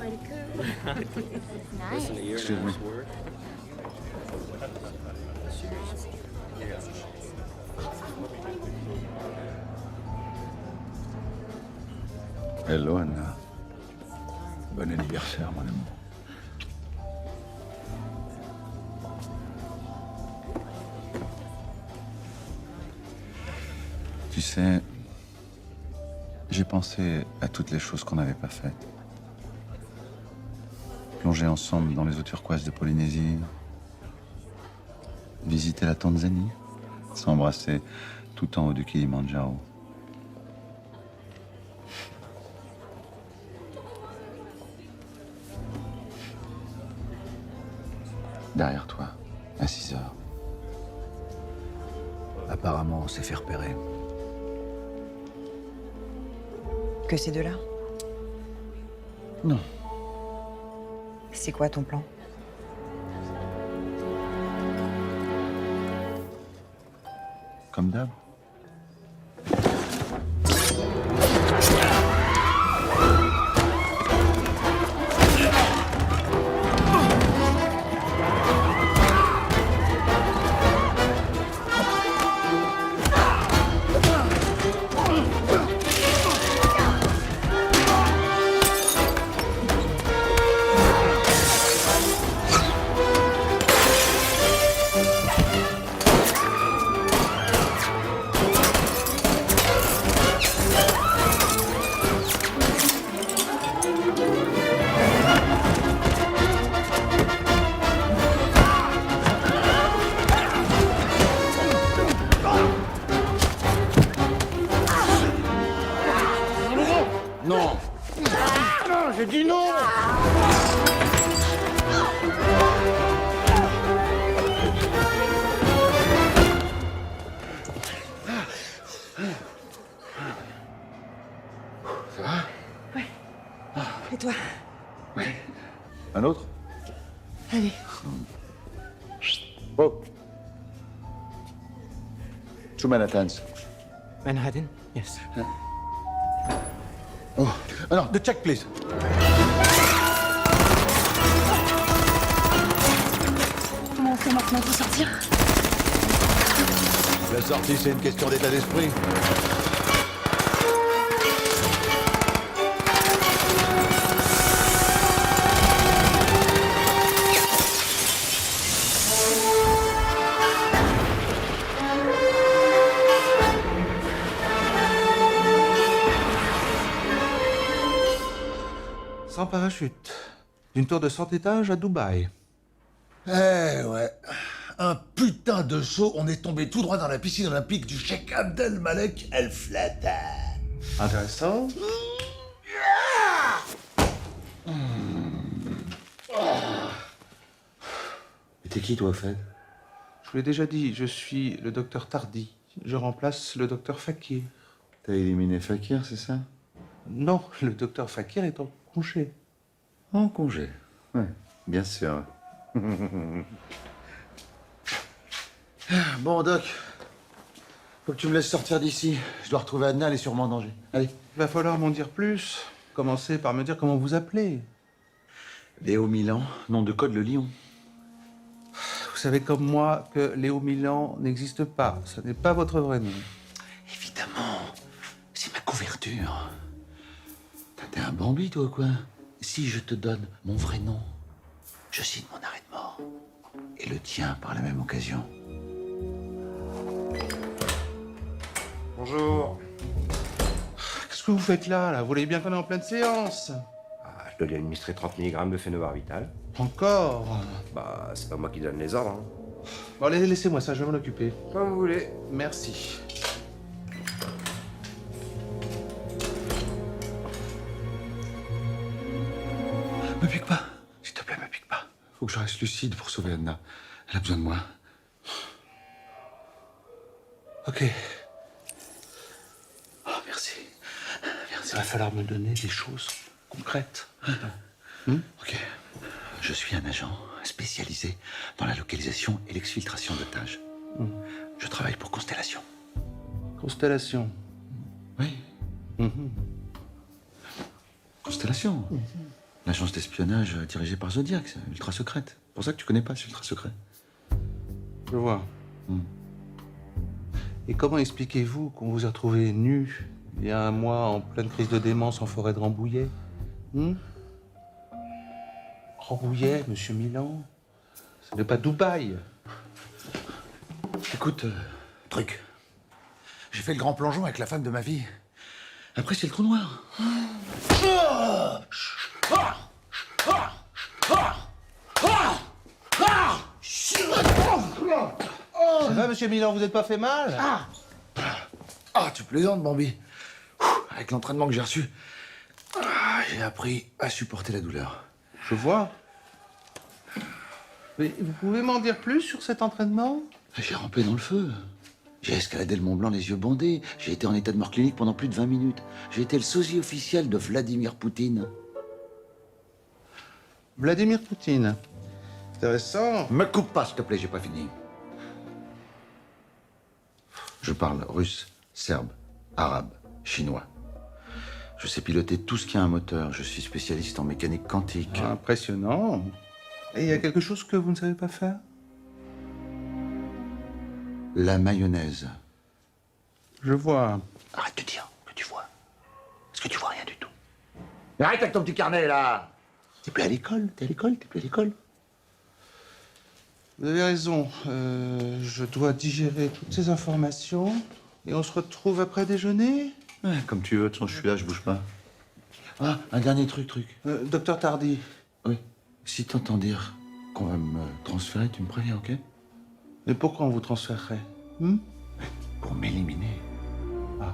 pretty cool. Nice. Excuse me. Hello, Anna. Bon anniversaire, mon amour. Tu sais, j'ai pensé à toutes les choses qu'on n'avait pas faites. Plonger ensemble dans les eaux turquoises de Polynésie, visiter la Tanzanie, s'embrasser tout en haut du Kilimandjaro. Derrière toi, à 6 heures. Apparemment, on s'est fait repérer. Que ces deux-là? Non. C'est quoi ton plan? Comme d'hab. Non. Non, j'ai dit non. Ça va? Ouais. Et toi? Ouais. Un autre? Allez. Oh. Two Manhattans. Manhattan? Yes. Oh. Ah non, the check, please. Comment on fait maintenant pour sortir? La sortie, c'est une question d'état d'esprit. Sans parachute. D'une tour de 100 étages à Dubaï. Eh ouais. Un putain de saut, on est tombé tout droit dans la piscine olympique du Cheikh Abdel Malek El Flata. Intéressant. Mais t'es qui toi, Fed? Je vous l'ai déjà dit, je suis le docteur Tardy. Je remplace le docteur Fakir. T'as éliminé Fakir, c'est ça? Non, le docteur Fakir est en congé. En congé. Ouais, bien sûr. Bon, Doc. Faut que tu me laisses sortir d'ici. Je dois retrouver Adna, elle est sûrement en danger. Allez. Il va falloir m'en dire plus. Commencez par me dire comment vous appelez. Léo Milan, nom de code le lion. Vous savez comme moi que Léo Milan n'existe pas. Ce n'est pas votre vrai nom. Évidemment. C'est ma couverture. T'es un Bambi, toi, quoi? Si je te donne mon vrai nom, je signe mon arrêt de mort. Et le tien par la même occasion. Bonjour. Qu'est-ce que vous faites là? Vous voulez bien qu'on est en pleine séance? Ah, je dois lui administrer 30 mg de phénobarbital. Encore? Bah, c'est pas moi qui donne les ordres. Hein. Bon, allez, laissez-moi ça, je vais m'en occuper. Comme vous voulez. Merci. Me pique pas. S'il te plaît, me pique pas. Faut que je reste lucide pour sauver Adna. Elle a besoin de moi. Ok. Oh, merci. Merci. Il va falloir me donner des choses concrètes. Ok. Je suis un agent spécialisé dans la localisation et l'exfiltration d'otages. Je travaille pour Constellation. Constellation. Oui. Constellation. L'agence d'espionnage dirigée par Zodiac, c'est ultra secrète. C'est pour ça que tu connais pas, c'est ultra secret. Je vois. Et comment expliquez-vous qu'on vous a retrouvé nu il y a un mois en pleine crise de démence en forêt de Rambouillet? Rambouillet, monsieur Milan? Ce n'est pas Dubaï. Écoute, truc. J'ai fait le grand plongeon avec la femme de ma vie. Après, c'est le trou noir. Ça va, monsieur Milan, vous n'êtes pas fait mal? Ah, tu plaisantes, Bambi. Avec l'entraînement que j'ai reçu, j'ai appris à supporter la douleur. Je vois. Mais vous pouvez m'en dire plus sur cet entraînement? J'ai rampé dans le feu. J'ai escaladé le Mont Blanc les yeux bandés. J'ai été en état de mort clinique pendant plus de 20 minutes. J'ai été le sosie officiel de Vladimir Poutine. Vladimir Poutine. Intéressant. Me coupe pas, s'il te plaît, j'ai pas fini. Je parle russe, serbe, arabe, chinois. Je sais piloter tout ce qui a un moteur. Je suis spécialiste en mécanique quantique. Impressionnant. Et il y a quelque chose que vous ne savez pas faire? La mayonnaise. Je vois. Arrête de dire que tu vois. Parce que tu vois rien du tout. Mais arrête avec ton petit carnet, là. T'es plus à l'école, t'es plus à l'école. Vous avez raison. Je dois digérer toutes ces informations. Et on se retrouve après déjeuner? Ouais, comme tu veux, de toute façon, je suis là, je bouge pas. Ah, un dernier truc. Docteur Tardy. Oui. Si t'entends dire qu'on va me transférer, tu me préviens, ok? Mais pourquoi on vous transférerait? Pour m'éliminer. Ah,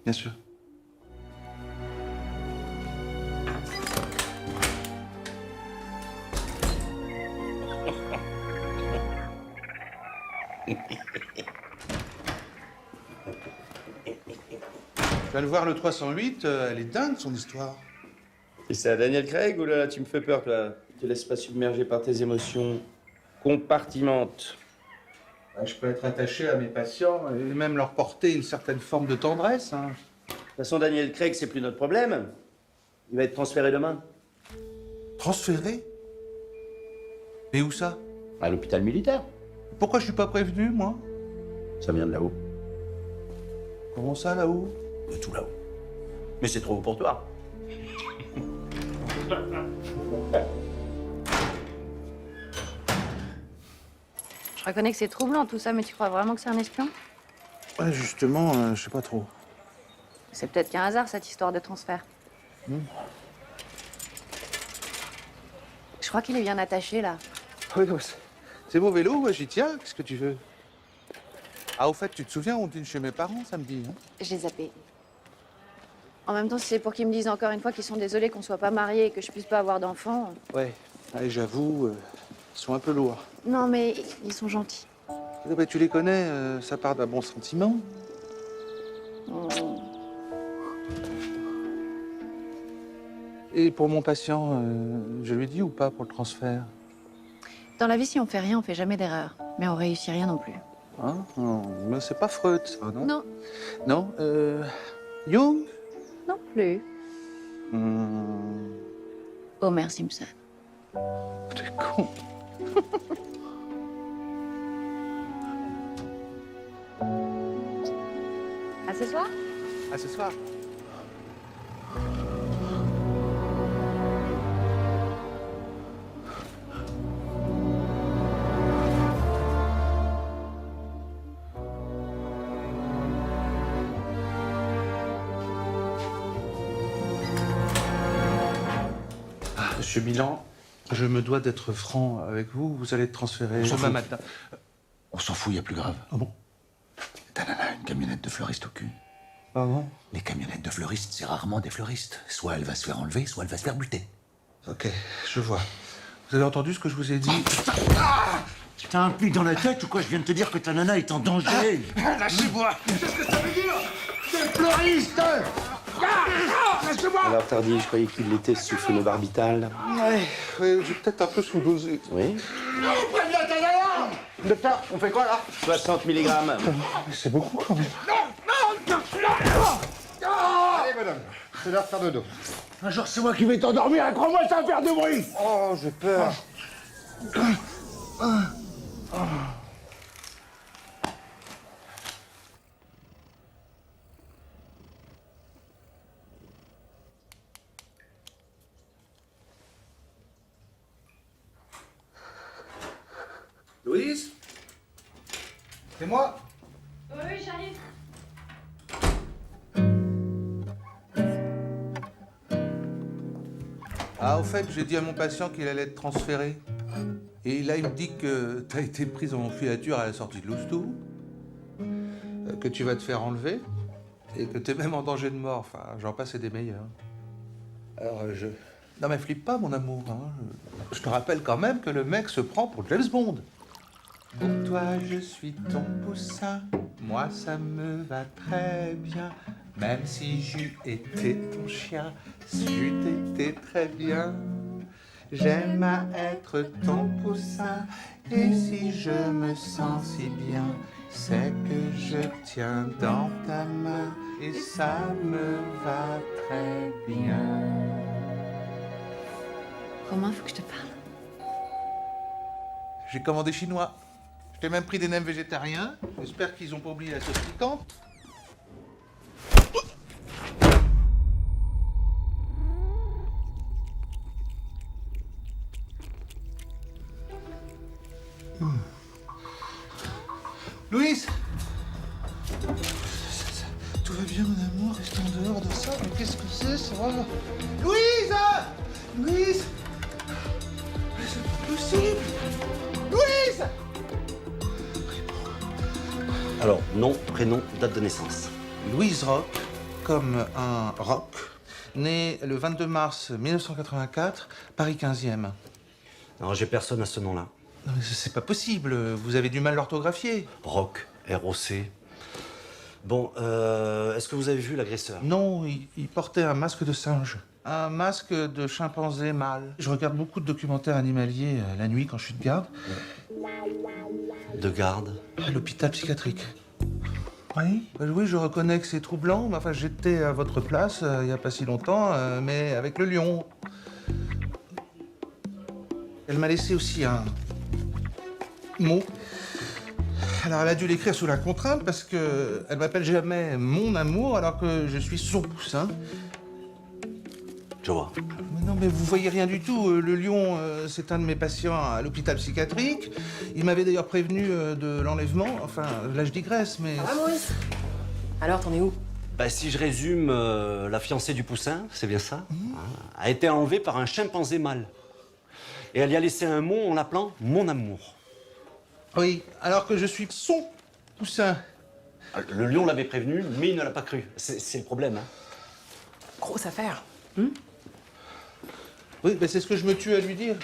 bien sûr. Je viens de voir le 308, elle est dingue son histoire. Et c'est à Daniel Craig ou là, tu me fais peur, toi? Tu te laisses pas submerger par tes émotions. Compartimente. Je peux être attaché à mes patients et même leur porter une certaine forme de tendresse. De toute façon, Daniel Craig, c'est plus notre problème. Il va être transféré demain. Transféré? Et où ça? À l'hôpital militaire. Pourquoi je suis pas prévenu, moi? Ça vient de là-haut. Comment ça, là-haut? De tout là-haut. Mais c'est trop haut pour toi. Je reconnais que c'est troublant tout ça, mais tu crois vraiment que c'est un espion? Ouais, justement, je sais pas trop. C'est peut-être qu'un hasard, cette histoire de transfert. Je crois qu'il est bien attaché, là. Oui, c'est mon vélo, moi j'y tiens, qu'est-ce que tu veux? Ah, au fait, tu te souviens, on dîne chez mes parents samedi, hein? J'ai zappé. En même temps, si c'est pour qu'ils me disent encore une fois qu'ils sont désolés qu'on soit pas mariés et que je puisse pas avoir d'enfants... Ouais, allez, j'avoue, ils sont un peu lourds. Non, mais ils sont gentils. Eh ben, tu les connais, ça part d'un bon sentiment. Et pour mon patient, je lui dis ou pas pour le transfert? Dans la vie, si on fait rien, on fait jamais d'erreur. Mais on réussit rien non plus. Hein? Non, mais c'est pas Freud, ça, non? Non. Non, Jung? Non plus. Hmm, Homer Simpson. t'es con. À ce soir? À ce soir. Monsieur Milan, je me dois d'être franc avec vous. Vous allez être transféré demain matin. On s'en fout, y a plus grave. Ah bon? Ta nana a une camionnette de fleuriste au cul. Ah bon? Les camionnettes de fleuristes, c'est rarement des fleuristes. Soit elle va se faire enlever, soit elle va se faire buter. Ok, je vois. Vous avez entendu ce que je vous ai dit? T'as un pli dans la tête ou quoi? Je viens de te dire que ta nana est en danger. Lâchez-moi! Qu'est-ce que ça veut dire? Des fleuristes! Lâchez-moi! Alors, Tardy, je croyais qu'il était sous phénobarbital. Ouais, j'ai peut-être un peu sous-dosé. Oui. Non, préviens ta nana! Docteur, on fait quoi là? 60 mg. C'est beaucoup quand même. Non! Non! Non! Allez, madame, c'est l'heure de faire dodo. Un jour, c'est moi qui vais t'endormir, et crois-moi, ça va faire du bruit. Oh, j'ai peur. Louise? C'est moi? Oui, j'arrive. Ah, au fait, j'ai dit à mon patient qu'il allait être transféré. Et là, il me dit que t'as été prise en filature à la sortie de l'houstou, que tu vas te faire enlever, et que t'es même en danger de mort. Enfin, j'en passe et des meilleurs. Alors, Non mais flippe pas, mon amour. Hein. Je te rappelle quand même que le mec se prend pour James Bond. Pour toi, je suis ton poussin. Moi, ça me va très bien. Même si j'eus été ton chien, c'eût été très bien. J'aime à être ton poussin. Et si je me sens si bien, c'est que je tiens dans ta main. Et ça me va très bien. Romain, faut que je te parle. J'ai commandé chinois. Je t'ai même pris des nems végétariens. J'espère qu'ils ont pas oublié la sauce piquante. Louise! Tout va bien, mon amour? Reste en dehors de ça. Mais qu'est-ce que c'est, ça? Louise! Louise! Mais c'est pas possible! Louise! Alors, nom, prénom, date de naissance. Louise Roch, comme un rock, né le 22 mars 1984, Paris 15e. Alors, j'ai personne à ce nom-là. Non, mais c'est pas possible, vous avez du mal l'orthographier. Roc, R-O-C. Bon, est-ce que vous avez vu l'agresseur? Non, il portait un masque de singe. Un masque de chimpanzé mâle. Je regarde beaucoup de documentaires animaliers la nuit quand je suis de garde. De garde? À l'hôpital psychiatrique. Oui? Oui, je reconnais que c'est troublant, mais enfin, j'étais à votre place il n'y a pas si longtemps, mais avec le lion. Elle m'a laissé aussi un mot. Alors, elle a dû l'écrire sous la contrainte parce que elle m'appelle jamais mon amour alors que je suis son poussin. Je vois. Mais non, mais vous voyez rien du tout. Le lion, c'est un de mes patients à l'hôpital psychiatrique. Il m'avait d'ailleurs prévenu de l'enlèvement. Enfin, là, je digresse, mais... Ah, Maurice. Alors, t'en es où? Bah, si je résume, la fiancée du poussin, c'est bien ça, a été enlevée par un chimpanzé mâle. Et elle y a laissé un mot en l'appelant mon amour. Oui, alors que je suis son poussin. Le lion l'avait prévenu, mais il ne l'a pas cru. C'est le problème, hein. Grosse affaire. Oui, ben c'est ce que je me tue à lui dire.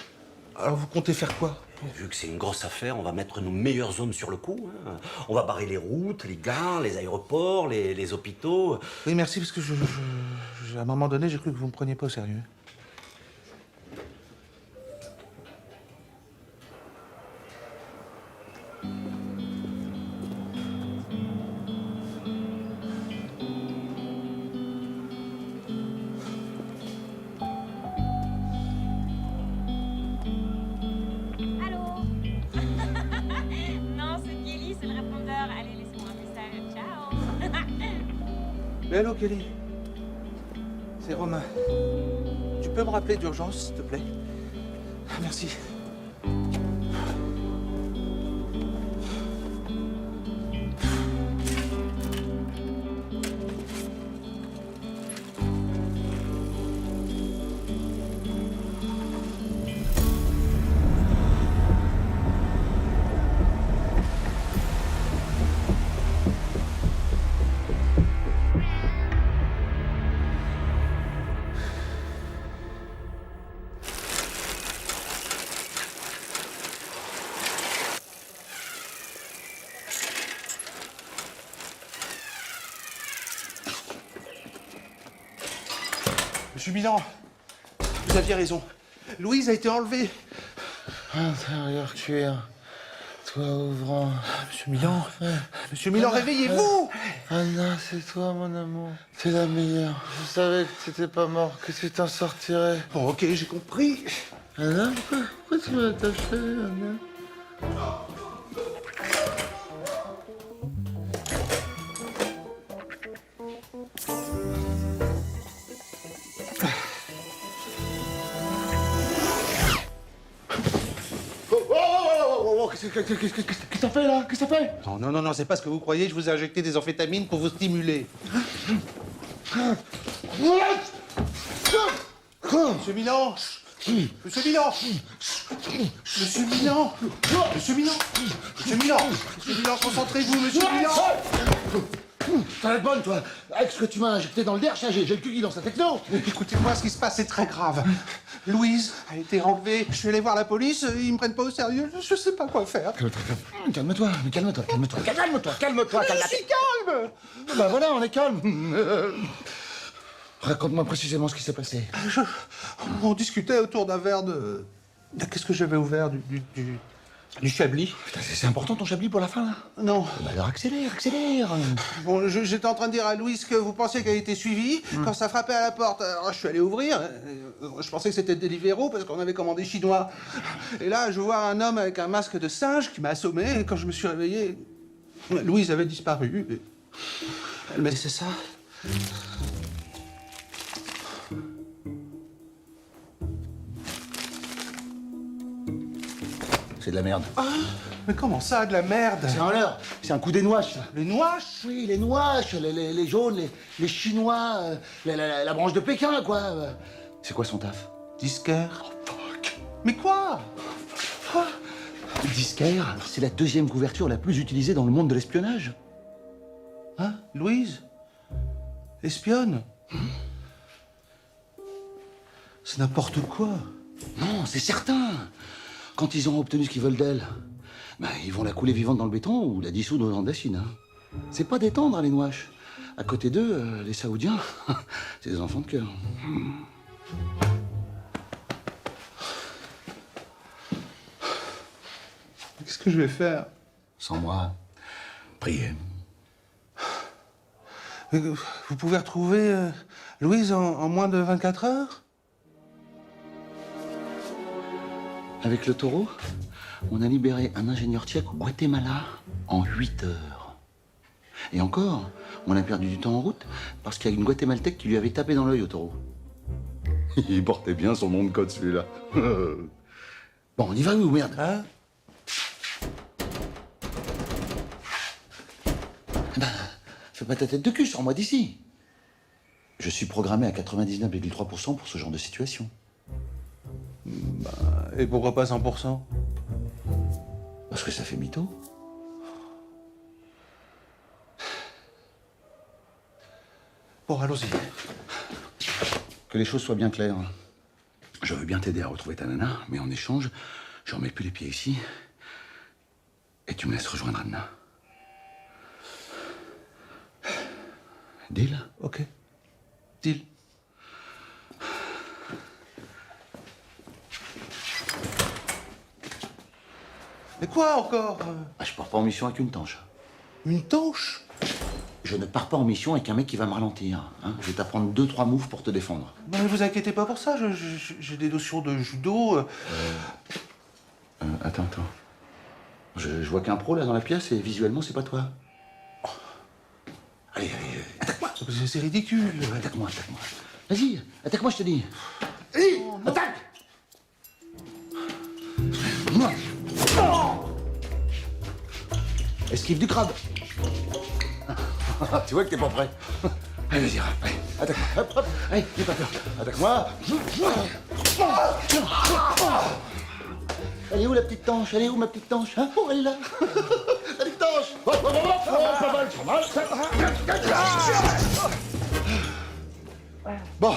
Alors, vous comptez faire quoi? Vu que c'est une grosse affaire, on va mettre nos meilleurs hommes sur le coup. Hein. On va barrer les routes, les gares, les aéroports, les hôpitaux. Oui, merci, parce que à un moment donné, j'ai cru que vous me preniez pas au sérieux. Mais allô, Kelly? C'est Romain. Tu peux me rappeler d'urgence, s'il te plaît? Merci. Monsieur Milan, vous aviez raison. Louise a été enlevée. Intérieur cuir, toit ouvrant. Monsieur Milan, Monsieur Milan, réveillez-vous! Anna, c'est toi, mon amour. T'es la meilleure. Je savais que t'étais pas mort, que tu t'en sortirais. Bon, ok, j'ai compris. Anna, pourquoi tu m'as attaché, Anna? Qu'est-ce que t'as fait là? Qu'est-ce que t'as fait? Non, c'est pas ce que vous croyez. Je vous ai injecté des amphétamines pour vous stimuler. Monsieur Milan! Monsieur Milan! Monsieur Milan! Monsieur Milan! Monsieur Milan! Monsieur Milan, concentrez-vous, monsieur Milan! T'as la bonne, toi. Avec ce que tu m'as injecté dans le derche, j'ai le cul qui lance la techno. Écoutez-moi, ce qui se passe, c'est très grave. Louise a été enlevée. Je suis allé voir la police, ils me prennent pas au sérieux. Je sais pas quoi faire. Calme-toi. Je suis calme! Bah voilà, on est calme. Raconte-moi précisément ce qui s'est passé. On discutait autour d'un verre de... Qu'est-ce que j'avais ouvert? Du Chablis. Putain, c'est important ton Chablis pour la fin, là? Non. Bah alors accélère. Bon, j'étais en train de dire à Louise que vous pensiez qu'elle était suivie. Quand ça frappait à la porte, alors je suis allé ouvrir. Je pensais que c'était Deliveroo parce qu'on avait commandé chinois. Et là, je vois un homme avec un masque de singe qui m'a assommé. Et quand je me suis réveillé, Louise avait disparu. Et elle m'a dit, c'est ça? C'est de la merde. Ah, mais comment ça, de la merde? C'est un leurre. C'est un coup des nouaches, ça. Les nouaches? Oui, les nouaches, les jaunes, les chinois, la branche de Pékin, quoi. C'est quoi son taf? Disquaire. Oh, fuck. Mais quoi? Disquaire, c'est la deuxième couverture la plus utilisée dans le monde de l'espionnage. Hein? Louise? Espionne? C'est n'importe quoi. Non, c'est certain. Quand ils ont obtenu ce qu'ils veulent d'elle, ben, ils vont la couler vivante dans le béton ou la dissoudre dans de l'acide. Hein. C'est pas détendre, hein, les nouaches. À côté d'eux, les Saoudiens, c'est des enfants de cœur. Qu'est-ce que je vais faire? Sans moi, priez. Vous pouvez retrouver Louise en moins de 24 heures? Avec le taureau, on a libéré un ingénieur tchèque au Guatemala en 8 heures. Et encore, on a perdu du temps en route parce qu'il y a une Guatémaltèque qui lui avait tapé dans l'œil au taureau. Il portait bien son nom de code, celui-là. Bon, on y va, ou merde? Hein? Ben, fais pas ta tête de cul, sors-moi d'ici. Je suis programmé à 99,3% pour ce genre de situation. Et pourquoi pas 100%? Parce que ça fait mytho. Bon, allons-y. Que les choses soient bien claires. Je veux bien t'aider à retrouver ta nana, mais en échange, je remets plus les pieds ici. Et tu me laisses rejoindre Anna. Deal? Ok. Deal. Mais quoi encore? Ah, je pars pas en mission avec une tanche. Une tanche? Je ne pars pas en mission avec un mec qui va me ralentir. Hein. Je vais t'apprendre 2-3 moves pour te défendre. Non, mais vous inquiétez pas pour ça, j'ai des notions de judo. Attends. Je vois qu'un pro là dans la pièce et visuellement c'est pas toi. Allez, attaque-moi. C'est ridicule. Attaque-moi. Vas-y, attaque-moi, je te dis. Allez, attaque. Esquive du crabe. Tu vois que t'es pas prêt. Allez, vas-y, allez, attaque-moi. Hop. Allez, n'aie pas peur. Attaque-moi. Elle est où la petite tanche? Elle est où ma petite tanche? Hein? Oh, elle est là. La petite tanche. Pas mal. Bon.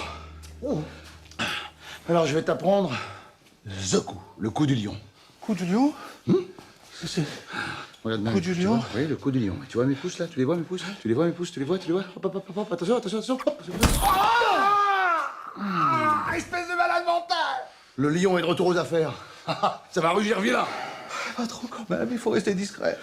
Alors, je vais t'apprendre the coup, le coup du lion. Coup du lion? Regarde bien. Coup du lion? Oui, le coup du lion. Tu vois mes pouces là? Tu les vois mes pouces? Tu les vois? Hop. Attention. Hop. Espèce de malade mental! Le lion est de retour aux affaires. Ça va rugir, viens là. Pas trop quand même, il faut rester discret.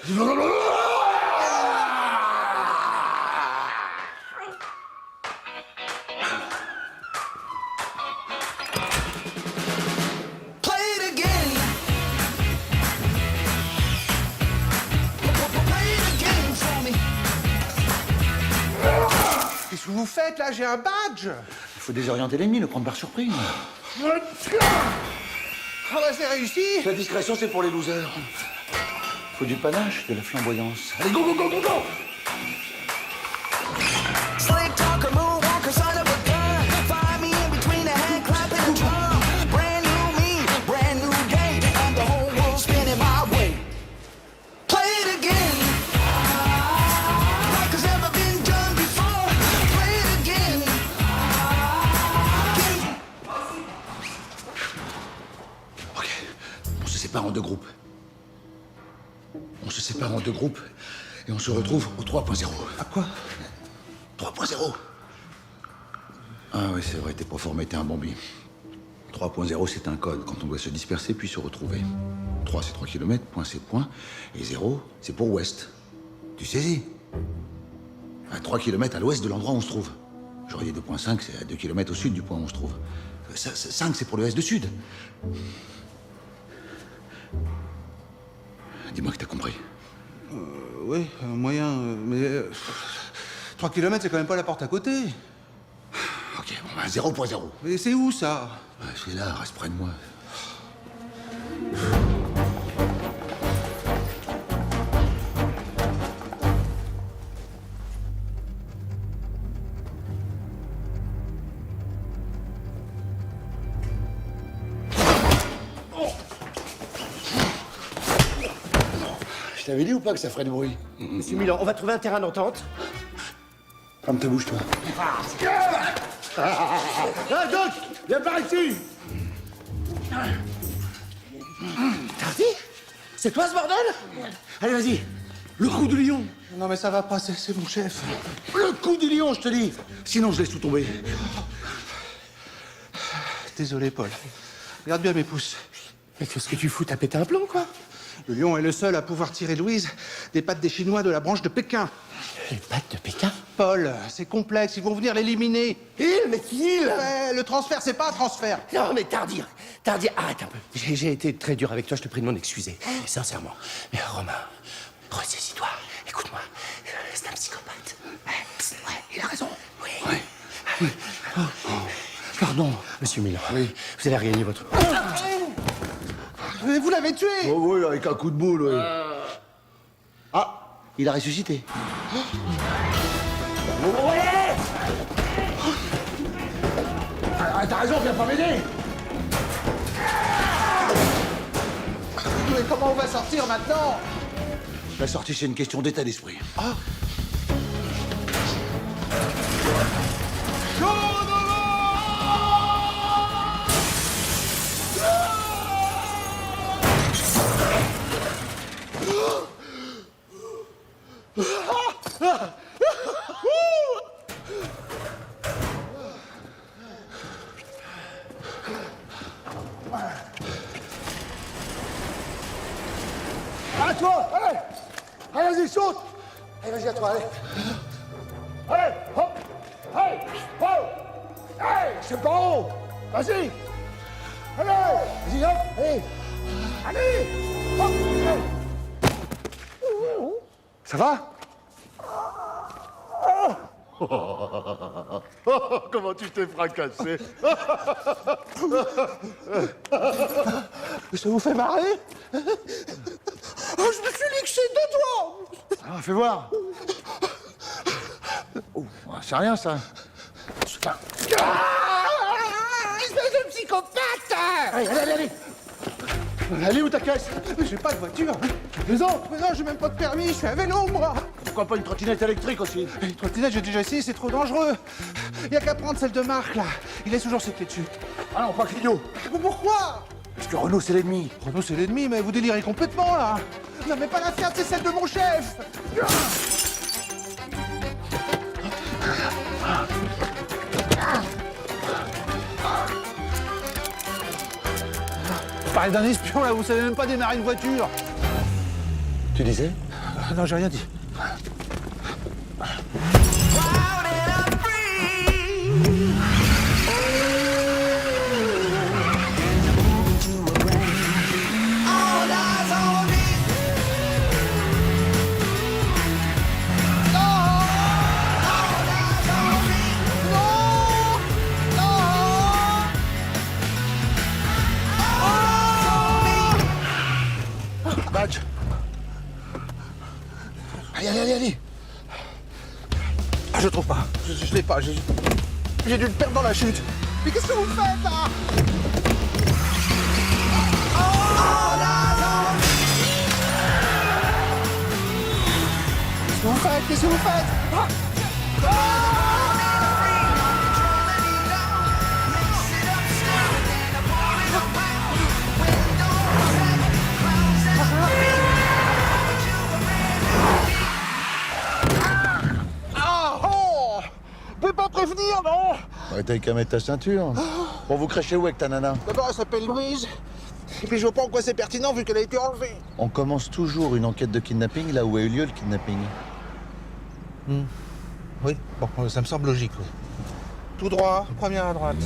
toilette, là, j'ai un badge. Il faut désorienter l'ennemi, le prendre par surprise. Ah bah c'est réussi. La discrétion, c'est pour les losers. Faut du panache, de la flamboyance. Allez, go, go, go, go, go! Slick talker, moonwalker, son of a gun. Find me in between the hand clap and the drum. Brand new me, brand new day, and the whole world spinning my way. Play it again, like it's never been done before. Play it again. Ok, on se sépare en deux groupes. On se sépare en deux groupes et on se retrouve au 3.0. À quoi? 3.0. Ah oui, c'est vrai, t'es pas formé, t'es un bombi. 3.0, c'est un code quand on doit se disperser puis se retrouver. 3, c'est 3 km, point, c'est point. Et 0, c'est pour ouest. Tu saisis? À 3 km à l'ouest de l'endroit où on se trouve. J'aurais dit 2.5, c'est à 2 km au sud du point où on se trouve. 5, c'est pour le est de sud. Dis-moi que t'as compris. Oui, moyen, mais... 3 km, c'est quand même pas la porte à côté. Ok, bon, ben 0.0. Mais c'est où, ça? C'est là, reste près de moi. Je t'avais dit ou pas que ça ferait du bruit? Monsieur Milan, on va trouver un terrain d'entente. Ferme ta bouche, toi. Ah, Doc, viens par ici. Tardy? C'est toi ce bordel? Allez, vas-y. Le coup du lion. Non, mais ça va pas, c'est mon chef. Le coup du lion, je te dis. Sinon, je laisse tout tomber. Désolé, Paul. Regarde bien mes pouces. Mais qu'est-ce que tu fous? T'as pété un plomb, quoi? Le lion est le seul à pouvoir tirer Louise des pattes des Chinois de la branche de Pékin. Les pattes de Pékin? Paul, c'est complexe, ils vont venir l'éliminer. Mais qui? Le transfert, c'est pas un transfert. Non, mais Tardy, arrête un peu. J'ai été très dur avec toi, je te prie de m'en excuser. Sincèrement. Mais Romain, ressaisis-toi. Écoute-moi, c'est un psychopathe. Ouais, il a raison. Oui. Oui. Pardon, monsieur Milan. Oui. Vous allez regagner votre... Mais vous l'avez tué. Oh oui, avec un coup de boule, oui. Ah, il a ressuscité. Ouais. Ah, t'as raison, viens pas m'aider. Mais comment on va sortir maintenant? La sortie, c'est une question d'état d'esprit. Ah. À toi, allez. Allez, vas-y, saute. Allez, vas-y, à toi, allez. Allez, hop. Allez, hop. Allez, c'est pas haut. Vas-y. Allez, vas-y, hop. Allez. Allez, hop. Allez. Ça va? Comment tu t'es fracassé? Ça vous fait marrer? Oh, je me suis liché de toi. Ah, fais voir. Oh, c'est rien, ça. Espèce de psychopathe! Allez. Elle est où ta caisse? Mais j'ai pas de voiture. Mais non, j'ai même pas de permis, je suis à vélo, moi. Pourquoi pas une trottinette électrique aussi? Une trottinette, j'ai déjà essayé, c'est trop dangereux. Y a qu'à prendre celle de Marc, là. Il laisse toujours ses clés dessus. Ah non, pas Clio. Mais pourquoi? Parce que Renault, c'est l'ennemi. Renault, c'est l'ennemi, mais vous délirez complètement, là. Non, mais pas la Fiat, c'est celle de mon chef. Vous parlez d'un espion, là, vous savez même pas démarrer une voiture. Tu disais? Non, j'ai rien dit. Ah, j'ai dû le perdre dans la chute. Mais qu'est-ce que vous faites, là? Qu'est-ce que vous faites? Qu'est-ce que vous faites? Vous pouvez pas prévenir, non? Ouais, t'as qu'à mettre ta ceinture. Bon, vous crachez où avec ta nana? D'abord, elle s'appelle Louise. Et puis je vois pas en quoi c'est pertinent vu qu'elle a été enlevée. On commence toujours une enquête de kidnapping là où a eu lieu le kidnapping. Oui, bon, ça me semble logique. Oui. Tout droit, première à droite.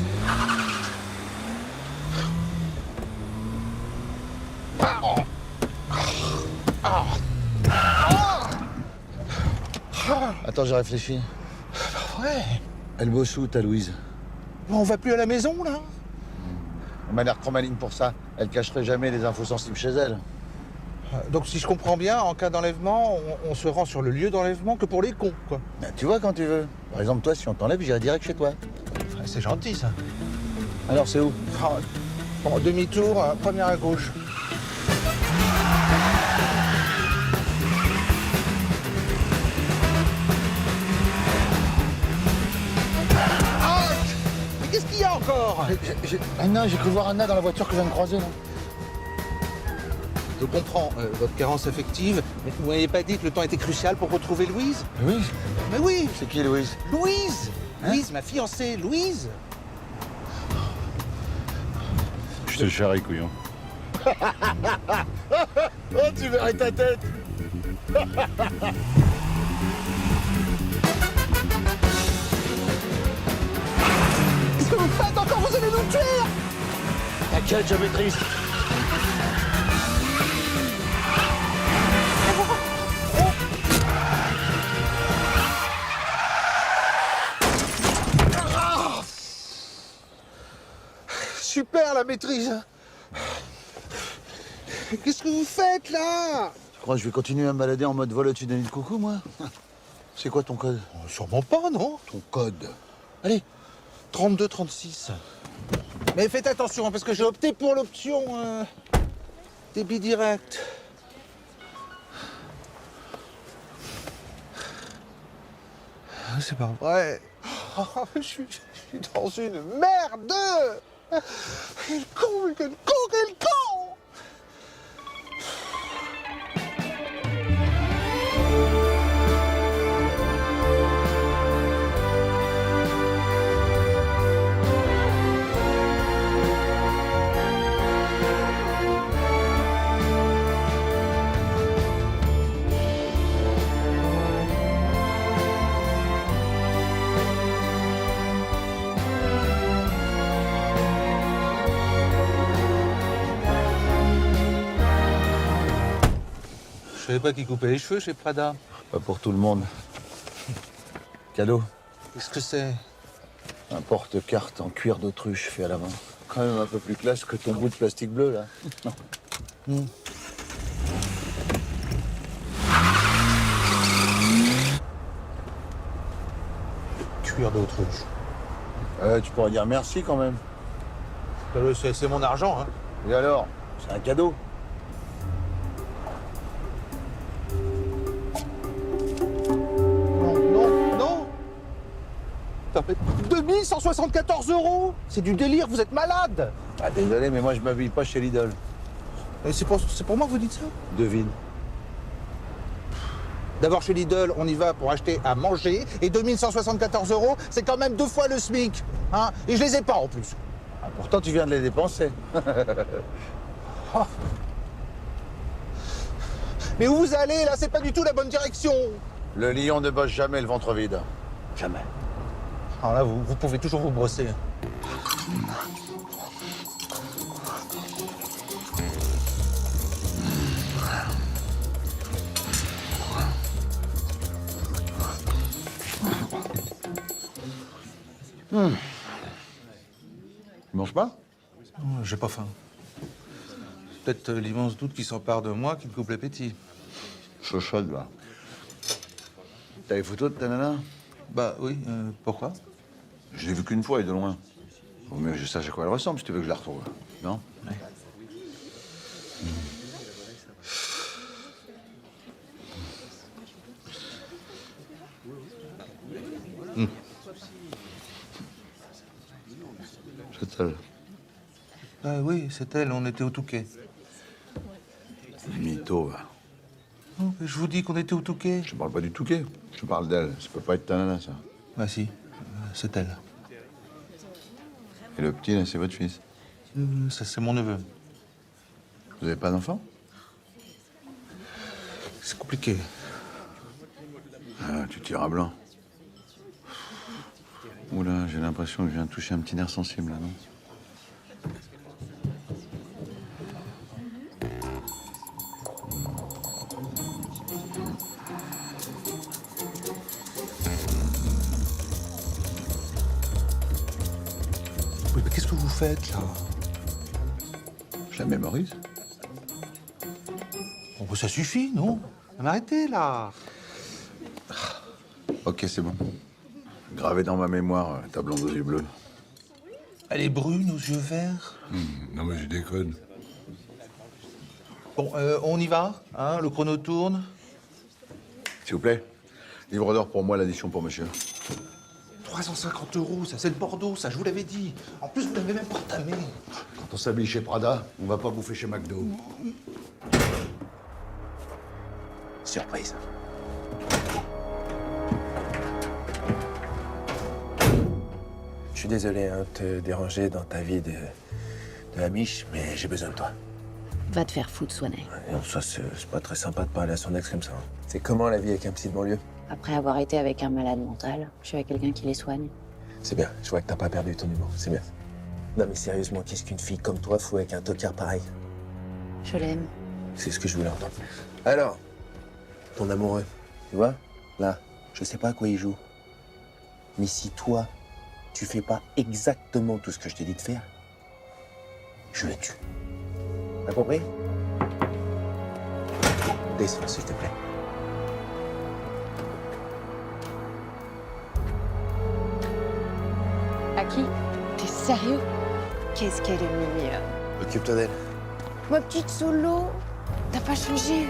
Attends, j'ai réfléchi. Ouais. Elle bosse où, ta Louise? On va plus à la maison, là? Elle m'a l'air trop maligne pour ça. Elle cacherait jamais les infos sensibles chez elle. Donc si je comprends bien, en cas d'enlèvement, on se rend sur le lieu d'enlèvement que pour les cons, quoi. Ben, tu vois quand tu veux. Par exemple, toi, si on t'enlève, j'irai direct chez toi. Ouais, c'est gentil, ça. Alors, c'est où? Bon, demi-tour, première à gauche. Mais qu'est-ce qu'il y a encore? Anna, j'ai cru voir Anna dans la voiture que je viens de croiser, là. Je comprends votre carence affective, mais vous m'avez pas dit que le temps était crucial pour retrouver Louise? Louise? Mais oui! C'est qui, Louise? Louise! Hein? Louise, ma fiancée, Louise! Je te charrie, couillon. Oh, tu verrais ta tête. Qu'est-ce que vous faites encore? Vous allez nous tuer! T'inquiète, je maîtrise. Super la maîtrise! Qu'est-ce que vous faites là? Tu crois que je vais continuer à me balader en mode vol au-dessus d'un nid de coucou, moi? C'est quoi ton code? Sûrement pas, non? Ton code? Allez. 32-36. Mais faites attention, parce que j'ai opté pour l'option débit direct. C'est pas vrai. Oh, je suis dans une merde! Quel con, quel con, quel con! Je savais pas qui coupait les cheveux chez Prada. Pas pour tout le monde. Cadeau. Qu'est-ce que c'est? Un porte-carte en cuir d'autruche fait à la main. Quand même un peu plus classe que ton bout de plastique bleu, là. Cuir d'autruche. Tu pourrais dire merci quand même. C'est mon argent, hein. Et alors? C'est un cadeau. Non. Ça fait 2174 €. C'est du délire, vous êtes malade. Ah, désolé, mais moi je m'habille pas chez Lidl. C'est pour moi que vous dites ça? Devine. D'abord, chez Lidl, on y va pour acheter à manger. Et 2174 €, c'est quand même 2 fois le SMIC. Hein, et je les ai pas en plus. Ah, pourtant, tu viens de les dépenser. Oh. Mais où vous allez, là? C'est pas du tout la bonne direction. Le lion ne bosse jamais le ventre vide. Jamais. Alors là, vous pouvez toujours vous brosser. Tu manges pas? J'ai pas faim. C'est peut-être l'immense doute qui s'empare de moi qui me coupe l'appétit. Chaude, là. T'as les photos de ta nana? Bah oui, pourquoi? Je l'ai vue qu'une fois et de loin. Vaut mieux que je sache à quoi elle ressemble si tu veux que je la retrouve. Non? Ouais. C'est elle. Oui, c'est elle, on était au Touquet. Mytho, va. Oh, je vous dis qu'on était au Touquet. Je parle pas du Touquet. Je parle d'elle. Ça peut pas être ta nana, ça. Ah si, c'est elle. Et le petit, là, c'est votre fils. Ça, c'est mon neveu. Vous avez pas d'enfant? C'est compliqué. Ah, tu tires à blanc. Oula, j'ai l'impression que je viens de toucher un petit nerf sensible, là, non? Oui, mais qu'est-ce que vous faites, là? Je la mémorise. Bon, bah, ça suffit, non? Mais arrêtez, là. Ok, c'est bon. Gravé dans ma mémoire, ta blonde aux yeux bleus. Elle est brune aux yeux verts. Non, mais je déconne. Bon, on y va, hein? Le chrono tourne. S'il vous plaît. Livre d'or pour moi, l'addition pour monsieur. 350 €, ça, c'est le Bordeaux, ça, je vous l'avais dit. En plus, vous l'avez même pas entamé. Quand on s'habille chez Prada, on va pas bouffer chez McDo. Surprise. Je suis désolé de te déranger dans ta vie de Hamish, mais j'ai besoin de toi. Va te faire foutre, Swaney. Non, ça, c'est pas très sympa de parler à son ex comme ça. C'est comment la vie avec un psy de banlieue? Après avoir été avec un malade mental, je suis avec quelqu'un qui les soigne. C'est bien, je vois que t'as pas perdu ton humour, c'est bien. Non mais sérieusement, qu'est-ce qu'une fille comme toi fout avec un tocard pareil? Je l'aime. C'est ce que je voulais entendre. Alors, ton amoureux, tu vois, là, je sais pas à quoi il joue. Mais si toi, tu fais pas exactement tout ce que je t'ai dit de faire, je le tue. T'as compris? Descends, s'il te plaît. Aki, t'es sérieux? Qu'est-ce qu'elle est mignonne. Occupe-toi d'elle. Ma petite Solo, t'as pas changé.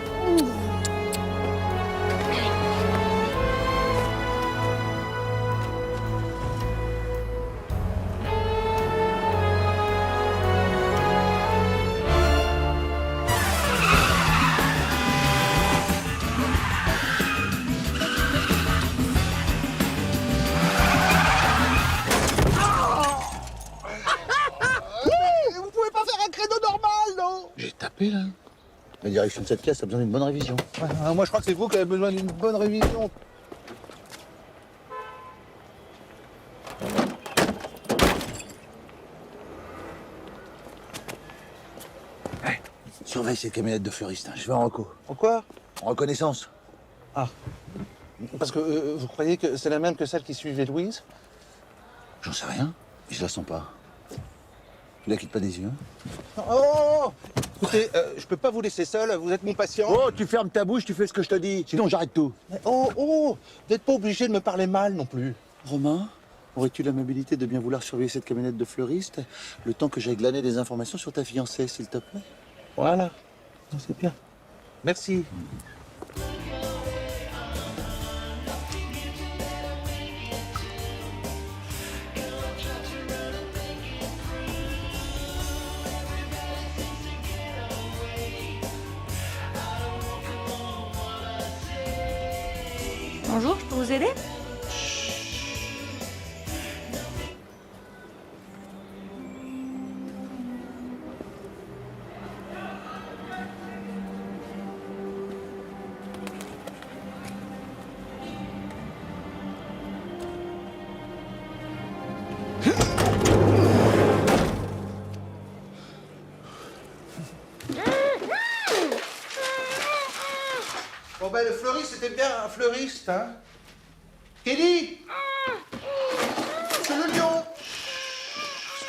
Vous pouvez pas faire un créneau normal, non? J'ai tapé, là. La direction de cette pièce a besoin d'une bonne révision. Ouais, moi, je crois que c'est vous qui avez besoin d'une bonne révision. Hey, surveille cette camionnette de fleuriste. Hein. Je vais en reco. Pourquoi? En reconnaissance. Ah. Parce que vous croyez que c'est la même que celle qui suivait Louise? J'en sais rien, mais je la sens pas. Tu la quittes pas des yeux. Oh! Écoutez, je peux pas vous laisser seul, vous êtes mon patient. Oh, tu fermes ta bouche, tu fais ce que je te dis. Sinon, j'arrête tout. Mais oh, vous n'êtes pas obligé de me parler mal non plus. Romain, aurais-tu l'amabilité de bien vouloir surveiller cette camionnette de fleuriste le temps que j'aille glaner des informations sur ta fiancée, s'il te plaît? Voilà. C'est bien. Merci. Bonjour, je peux vous aider? Bon ben, le fleuriste, c'était bien un fleuriste, hein? Kelly! C'est le lion!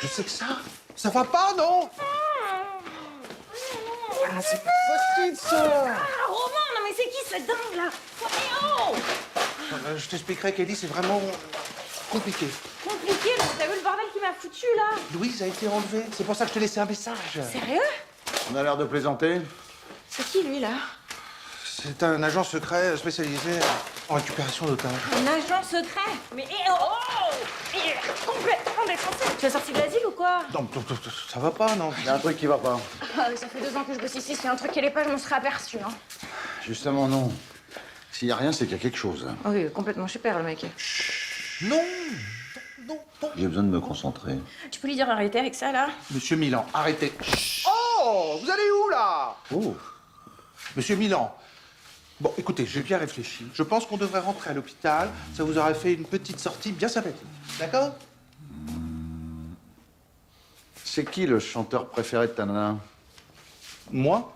Qu'est-ce que c'est que ça? Ça va pas, non? Ah, c'est pas possible, ça! Ah, Romain, non mais c'est qui cette dingue là? Oh, mais oh! Je t'expliquerai, Kelly, c'est vraiment compliqué. Compliqué, mais t'as vu le bordel qui m'a foutu, là? Louise a été enlevée. C'est pour ça que je t'ai laissé un message. Sérieux? On a l'air de plaisanter. C'est qui, lui, là? C'est un agent secret spécialisé en récupération d'otages. Un agent secret? Mais il est complètement défoncé. Tu as sorti de l'asile ou quoi? Non, ça va pas, non? Il y a un truc qui va pas. Ça fait 2 ans que je bosse ici, s'il y a un truc qui allait pas, je m'en serais aperçu, hein. Justement, non. S'il y a rien, c'est qu'il y a quelque chose. Oh oui, complètement super, le mec. Non! J'ai besoin de me concentrer. Tu peux lui dire arrêter avec ça, là? Monsieur Milan, arrêtez. Oh! Vous allez où, là? Oh! Monsieur Milan. Bon, écoutez, j'ai bien réfléchi. Je pense qu'on devrait rentrer à l'hôpital. Ça vous aurait fait une petite sortie bien sympathique. D'accord? C'est qui le chanteur préféré de ta nana? Moi?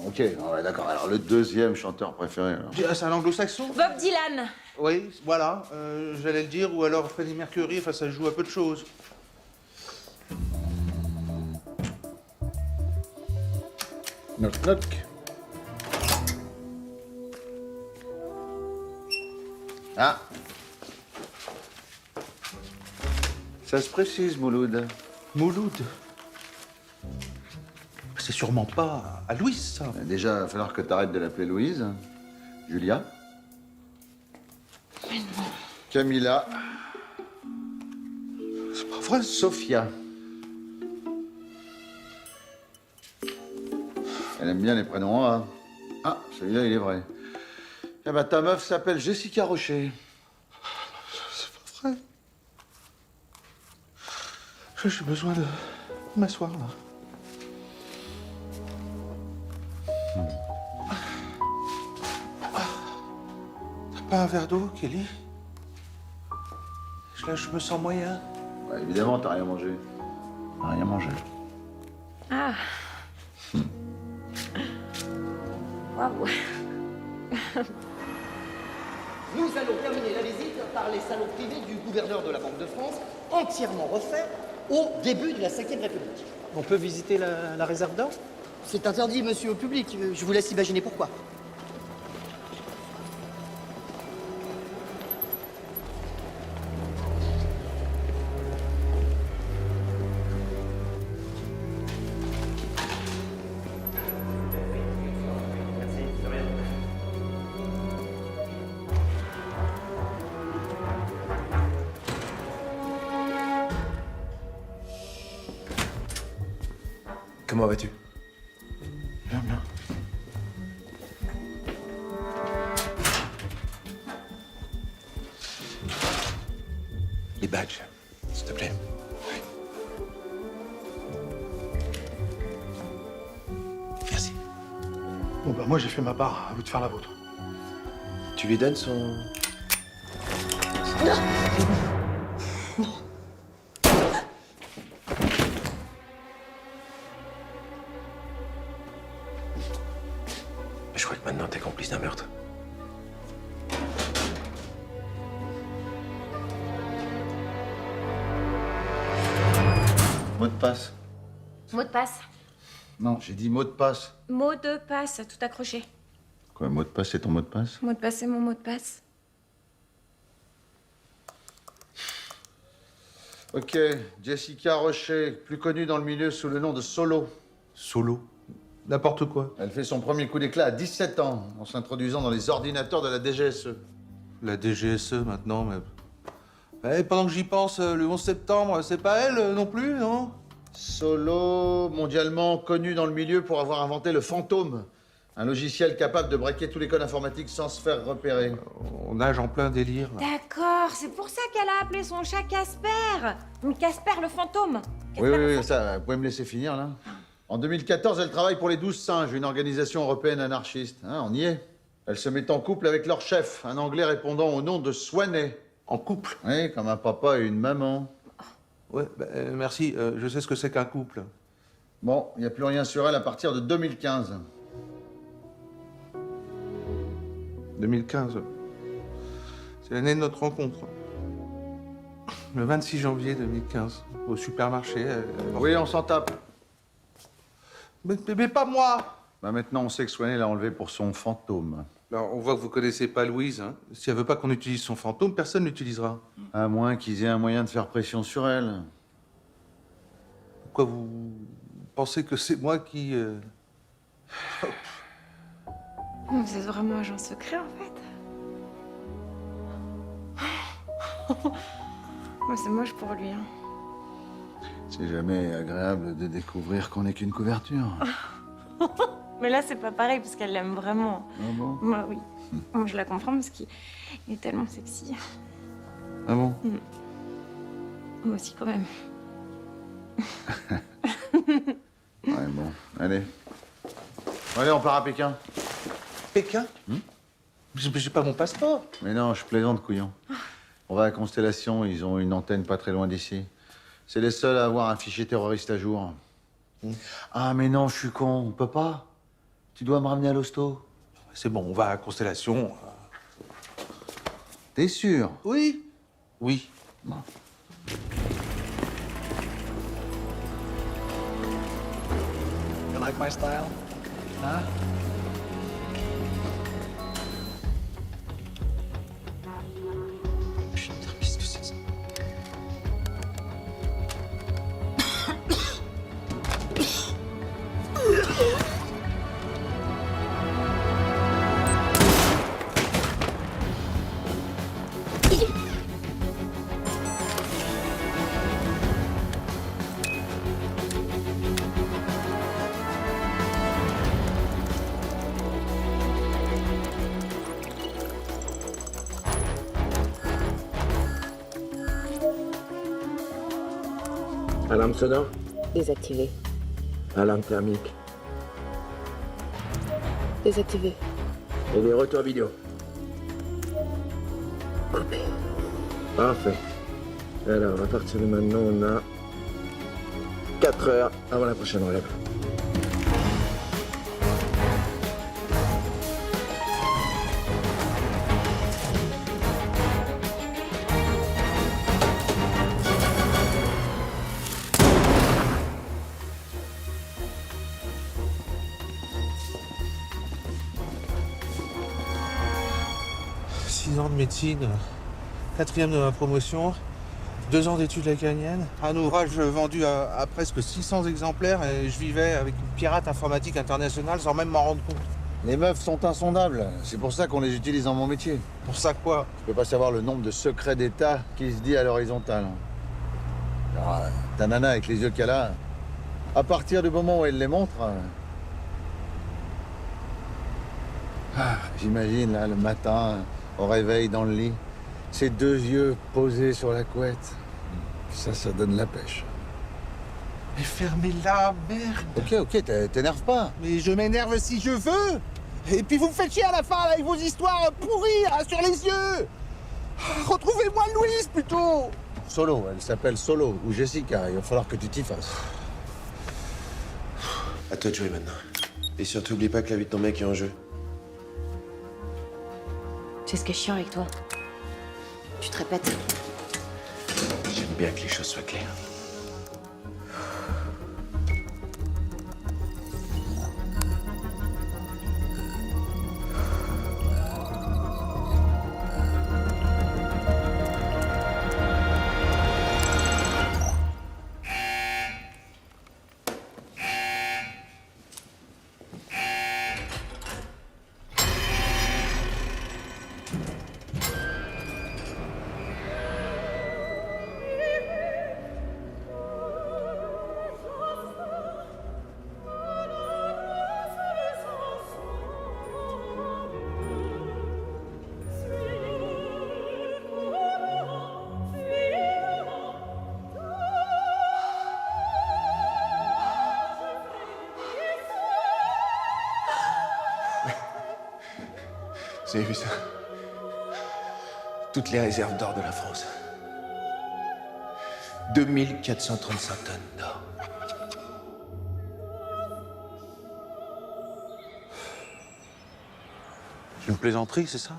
Ok, ouais, d'accord. Alors, le deuxième chanteur préféré, alors. C'est un anglo-saxon? Bob Dylan. Oui, voilà. J'allais le dire. Ou alors Freddie Mercury. Enfin, ça joue à peu de choses. Knock, knock. Ah. Ça se précise, Mouloud. Mouloud? C'est sûrement pas à Louise, ça. Déjà, il va falloir que t'arrêtes de l'appeler Louise. Julia. Camilla. C'est pas vrai. Sophia. Elle aime bien les prénoms A. Ah, celui-là, il est vrai. Eh ben, ta meuf s'appelle Jessica Rocher. C'est pas vrai. J'ai besoin de m'asseoir, là. T'as pas un verre d'eau, Kelly? Là, je me sens moyen. Ouais, évidemment, t'as rien mangé. T'as rien mangé. Ah. Waouh. Nous allons terminer la visite par les salons privés du gouverneur de la Banque de France, entièrement refaits au début de la Ve République. On peut visiter la réserve d'or? C'est interdit, monsieur, au public. Je vous laisse imaginer pourquoi. Comment vas-tu? Bien, bien. Les badges, s'il te plaît. Oui. Merci. Bon, bah, moi, j'ai fait ma part. À vous de faire la vôtre. Tu lui donnes son... Je crois que maintenant t'es complice d'un meurtre. Mot de passe. Mot de passe. Non, j'ai dit mot de passe. Mot de passe, tout accroché. Quoi, mot de passe, c'est ton mot de passe? Mot de passe, c'est mon mot de passe. Ok, Jessica Rocher, plus connue dans le milieu sous le nom de Solo. Solo? N'importe quoi. Elle fait son premier coup d'éclat à 17 ans, en s'introduisant dans les ordinateurs de la DGSE. La DGSE, maintenant, mais... Eh, pendant que j'y pense, le 11 septembre, c'est pas elle non plus, non? Solo, mondialement connue dans le milieu pour avoir inventé le Fantôme, un logiciel capable de braquer tous les codes informatiques sans se faire repérer. On nage en plein délire, là. D'accord, c'est pour ça qu'elle a appelé son chat Casper. Casper le fantôme. Oui, ça, vous pouvez me laisser finir, là? En 2014, elle travaille pour les 12 Singes, une organisation européenne anarchiste. Hein, on y est. Elle se met en couple avec leur chef, un Anglais répondant au nom de Swaney. En couple? Oui, comme un papa et une maman. Ouais, merci, je sais ce que c'est qu'un couple. Bon, il n'y a plus rien sur elle à partir de 2015. 2015. C'est l'année de notre rencontre. Le 26 janvier 2015, au supermarché. Oui, on s'en tape. Mais pas moi! Bah maintenant, on sait que Swaney l'a enlevé pour son fantôme. Alors, on voit que vous connaissez pas Louise. Hein. Si elle veut pas qu'on utilise son fantôme, personne l'utilisera. À moins qu'ils aient un moyen de faire pression sur elle. Pourquoi vous pensez que c'est moi qui... Vous êtes vraiment agent secret, en fait. Moi, c'est moche pour lui. Hein. C'est jamais agréable de découvrir qu'on n'est qu'une couverture. Mais là, c'est pas pareil, parce qu'elle l'aime vraiment. Ah bon? Moi, oui. Moi, je la comprends, parce qu'il est tellement sexy. Ah bon? Moi aussi, quand même. Ouais, bon, allez. Allez, on part à Pékin. Pékin? J'ai pas mon passeport. Mais non, je plaisante, couillon. On va à Constellation, ils ont une antenne pas très loin d'ici. C'est les seuls à avoir un fichier terroriste à jour. Ah, mais non, je suis con, on peut pas. Tu dois me ramener à l'hosto. C'est bon, on va à Constellation. T'es sûr? Oui. Oui. Bon. You like my style? Huh? Putain, qu'est-ce que c'est que ça? Alarme sonore? Désactivé. Alarme thermique. Désactivé. Et les retours vidéo? Coupé. Parfait. Alors, à partir de maintenant, on a 4 heures avant la prochaine relève. De médecine, 4e de ma promotion, 2 ans d'études lacaniennes, un ouvrage vendu à presque 600 exemplaires et je vivais avec une pirate informatique internationale sans même m'en rendre compte. Les meufs sont insondables. C'est pour ça qu'on les utilise dans mon métier. Pour ça quoi? Je peux pas savoir le nombre de secrets d'État qui se dit à l'horizontale. Alors, ta nana avec les yeux qu'elle a, à partir du moment où elle les montre... j'imagine, là, le matin... Au réveil, dans le lit, ses 2 yeux posés sur la couette. Ça donne la pêche. Mais fermez-la, merde! Ok, t'énerve pas. Mais je m'énerve si je veux! Et puis vous me faites chier à la fin là, avec vos histoires pourries là, sur les yeux! Retrouvez-moi Louise plutôt! Solo, elle s'appelle Solo, ou Jessica, il va falloir que tu t'y fasses. À toi de jouer maintenant. Et surtout, oublie pas que la vie de ton mec est en jeu. C'est ce qui est chiant avec toi. Tu te répètes. J'aime bien que les choses soient claires. Vous avez vu ça? Toutes les réserves d'or de la France. 2435 tonnes d'or. Une plaisanterie, c'est ça?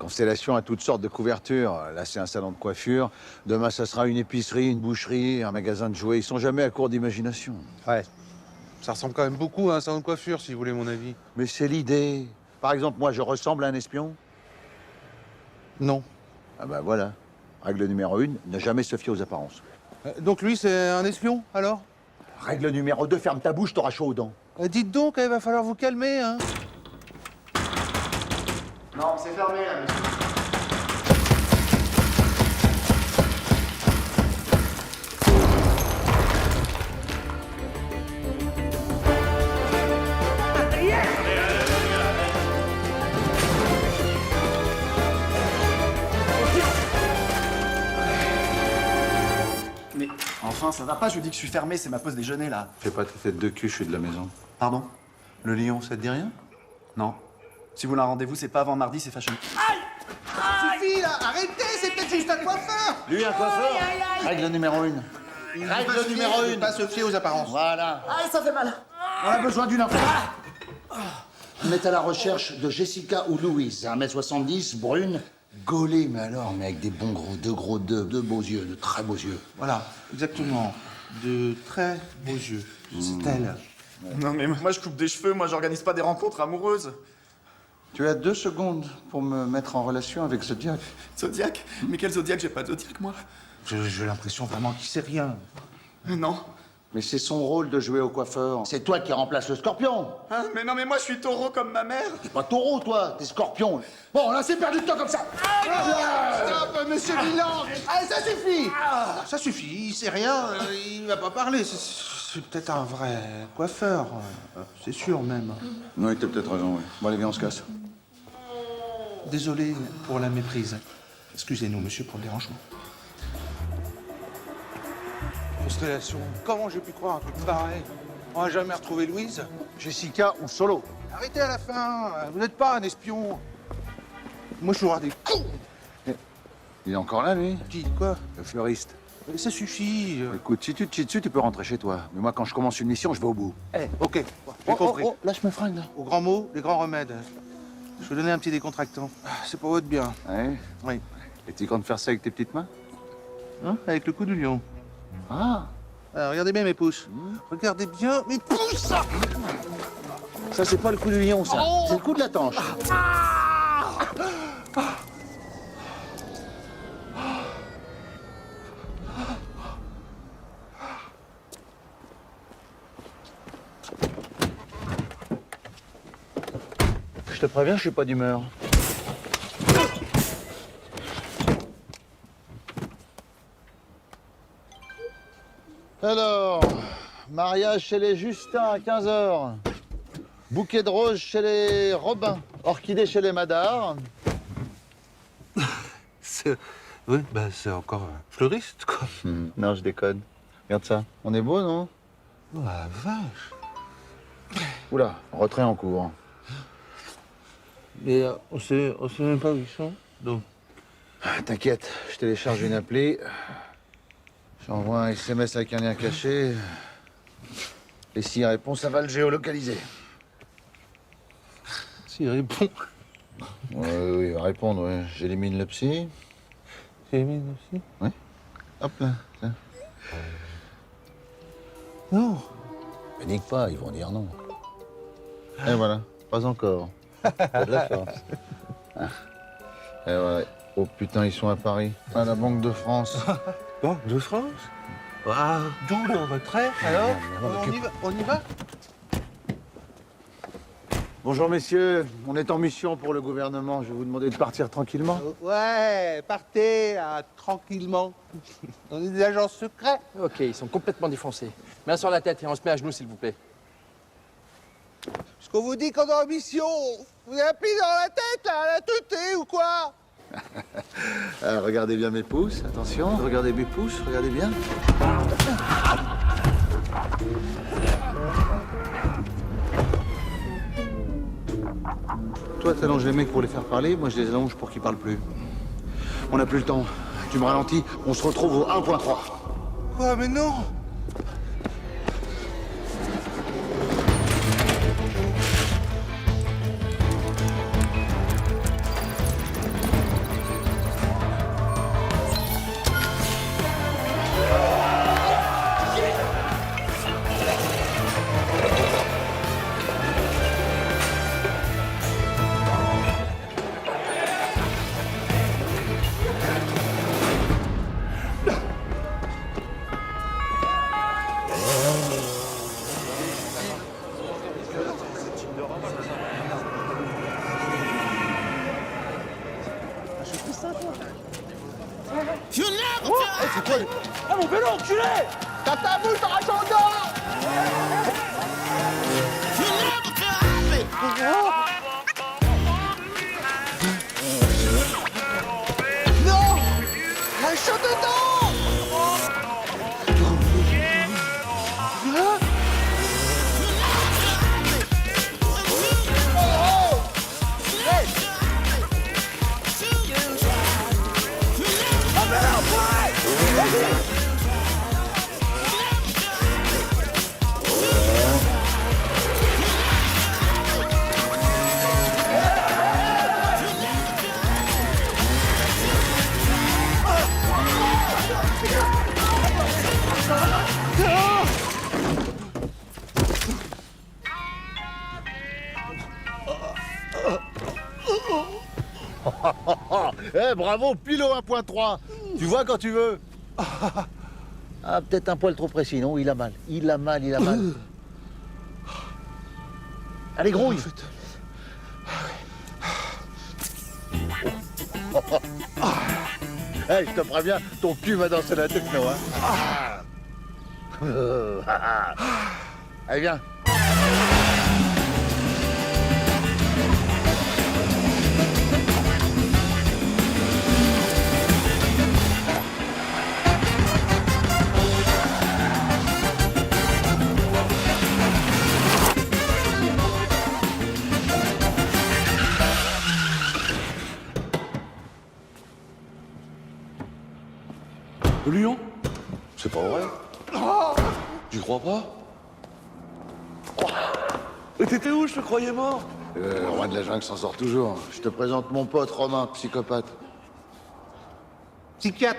Constellation a toutes sortes de couvertures. Là, c'est un salon de coiffure. Demain, ça sera une épicerie, une boucherie, un magasin de jouets. Ils sont jamais à court d'imagination. Ouais. Ça ressemble quand même beaucoup à un salon de coiffure, si vous voulez mon avis. Mais c'est l'idée. Par exemple, moi, je ressemble à un espion? Non. Ah bah voilà. Règle numéro 1, ne jamais se fier aux apparences. Donc lui, c'est un espion, alors? Règle numéro 2, ferme ta bouche, t'auras chaud aux dents. Dites donc, il va falloir vous calmer, hein. Non, c'est fermé là, monsieur. Mais enfin, ça va pas, je vous dis que je suis fermé, c'est ma pause déjeuner là. Fais pas ta tête de cul, je suis de la maison. Pardon? Le lion, ça te dit rien? Non. Si vous voulez un rendez-vous, c'est pas avant mardi, c'est fashion. Suffit, là. Arrêtez, c'est peut-être juste un coiffeur. Lui, un coffeur? Règle numéro 1. Règle numéro 1. Ne pas se fier aux apparences. Voilà. Ah, ça fait mal. On a besoin d'une info. On est à la recherche de Jessica ou Louise, 1m70, brune, gaulée, mais avec des bons deux beaux yeux, de très beaux yeux. Voilà, exactement. De très beaux yeux. C'est elle. Non mais moi je coupe des cheveux, moi j'organise pas des rencontres amoureuses. Tu as 2 secondes pour me mettre en relation avec Zodiac. Zodiac? Mais quel Zodiac? J'ai pas de Zodiac moi. J'ai l'impression vraiment qu'il sait rien. Non. Mais c'est son rôle de jouer au coiffeur. C'est toi qui remplace le scorpion. Hein? Mais non mais moi je suis taureau comme ma mère. T'es pas taureau, toi, t'es scorpion. Bon, là, c'est perdu de temps comme ça. Stop, monsieur Milan. Allez, ça suffit. Ça suffit, il sait rien, il va pas parler. C'est peut-être un vrai coiffeur. C'est sûr, même. Non, t'as peut-être raison, oui. Bon, allez, viens, on se casse. Désolé pour la méprise. Excusez-nous, monsieur, pour le dérangement. Constellation, comment j'ai pu croire un truc pareil? On n'a jamais retrouvé Louise. Jessica ou Solo? Arrêtez à la fin, vous n'êtes pas un espion. Moi, je suis roi des cons. Il est encore là, lui? Qui? Quoi? Le fleuriste. Mais ça suffit. Écoute, si tu te chies dessus, tu peux rentrer chez toi. Mais moi, quand je commence une mission, je vais au bout. Ok, j'ai compris. Lâche mes fringues, là. Au grand mot, les grands remèdes. Je vais donner un petit décontractant. C'est pour votre bien. Ouais? Oui. Et tu comptes faire ça avec tes petites mains? Hein? Avec le coup du lion. Ah! Alors, regardez bien mes pouces. Regardez bien mes pouces. Ça, c'est pas le coup du lion, ça. Oh. C'est le coup de la tanche. Je te préviens, je suis pas d'humeur. Alors, mariage chez les Justins à 15h. Bouquet de roses chez les Robins. Orchidée chez les Madars. Oui, bah c'est encore un fleuriste, quoi. Non, je déconne. Regarde ça. On est beau, non? Oh, la vache. Oula, retrait en cours. Mais on sait même pas où ils sont, donc. T'inquiète, je télécharge une appli. J'envoie un SMS avec un lien caché. Et s'il répond, ça va le géolocaliser. S'il répond. Oui, il va répondre, oui. J'élimine le psy. J'élimine aussi? Oui. Hop là, tiens. Non. Panique pas, ils vont dire non. Et voilà, pas encore. T'as de la chance. Ah. Et ouais. Oh putain, ils sont à Paris, à la Banque de France. Banque de France? Ah, d'où le retrait, alors? On y va? Bonjour messieurs, on est en mission pour le gouvernement. Je vais vous demander de partir tranquillement. Ouais, partez tranquillement. On est des agents secrets. Ok, ils sont complètement défoncés. Main sur la tête et on se met à genoux, s'il vous plaît. Est-ce qu'on vous dit qu'on est en mission? Vous avez pris dans la tête, là, la teuté ou quoi? Regardez bien mes pouces, attention. Regardez mes pouces, regardez bien. Toi, t'allonges les mecs pour les faire parler, moi je les allonge pour qu'ils parlent plus. On n'a plus le temps. Tu me ralentis, on se retrouve au 1.3. Quoi, mais non? Allez. Ah, mon vélo, enculé! Tape ta bouche, t'arraches en dehors! Non! Un chat dedans! Eh, bravo, pile au 1.3. Tu vois quand tu veux. Ah, peut-être un poil trop précis, non? Il a mal. Il a mal, il a mal. Allez, grouille. Eh, je te préviens, ton cul va danser la techno, hein. Allez, viens. Lyon? C'est pas vrai. J'y crois pas. Mais t'étais où? Je te croyais mort. Le roi de la jungle s'en sort toujours. Je te présente mon pote Romain, psychopathe. Psychiatre.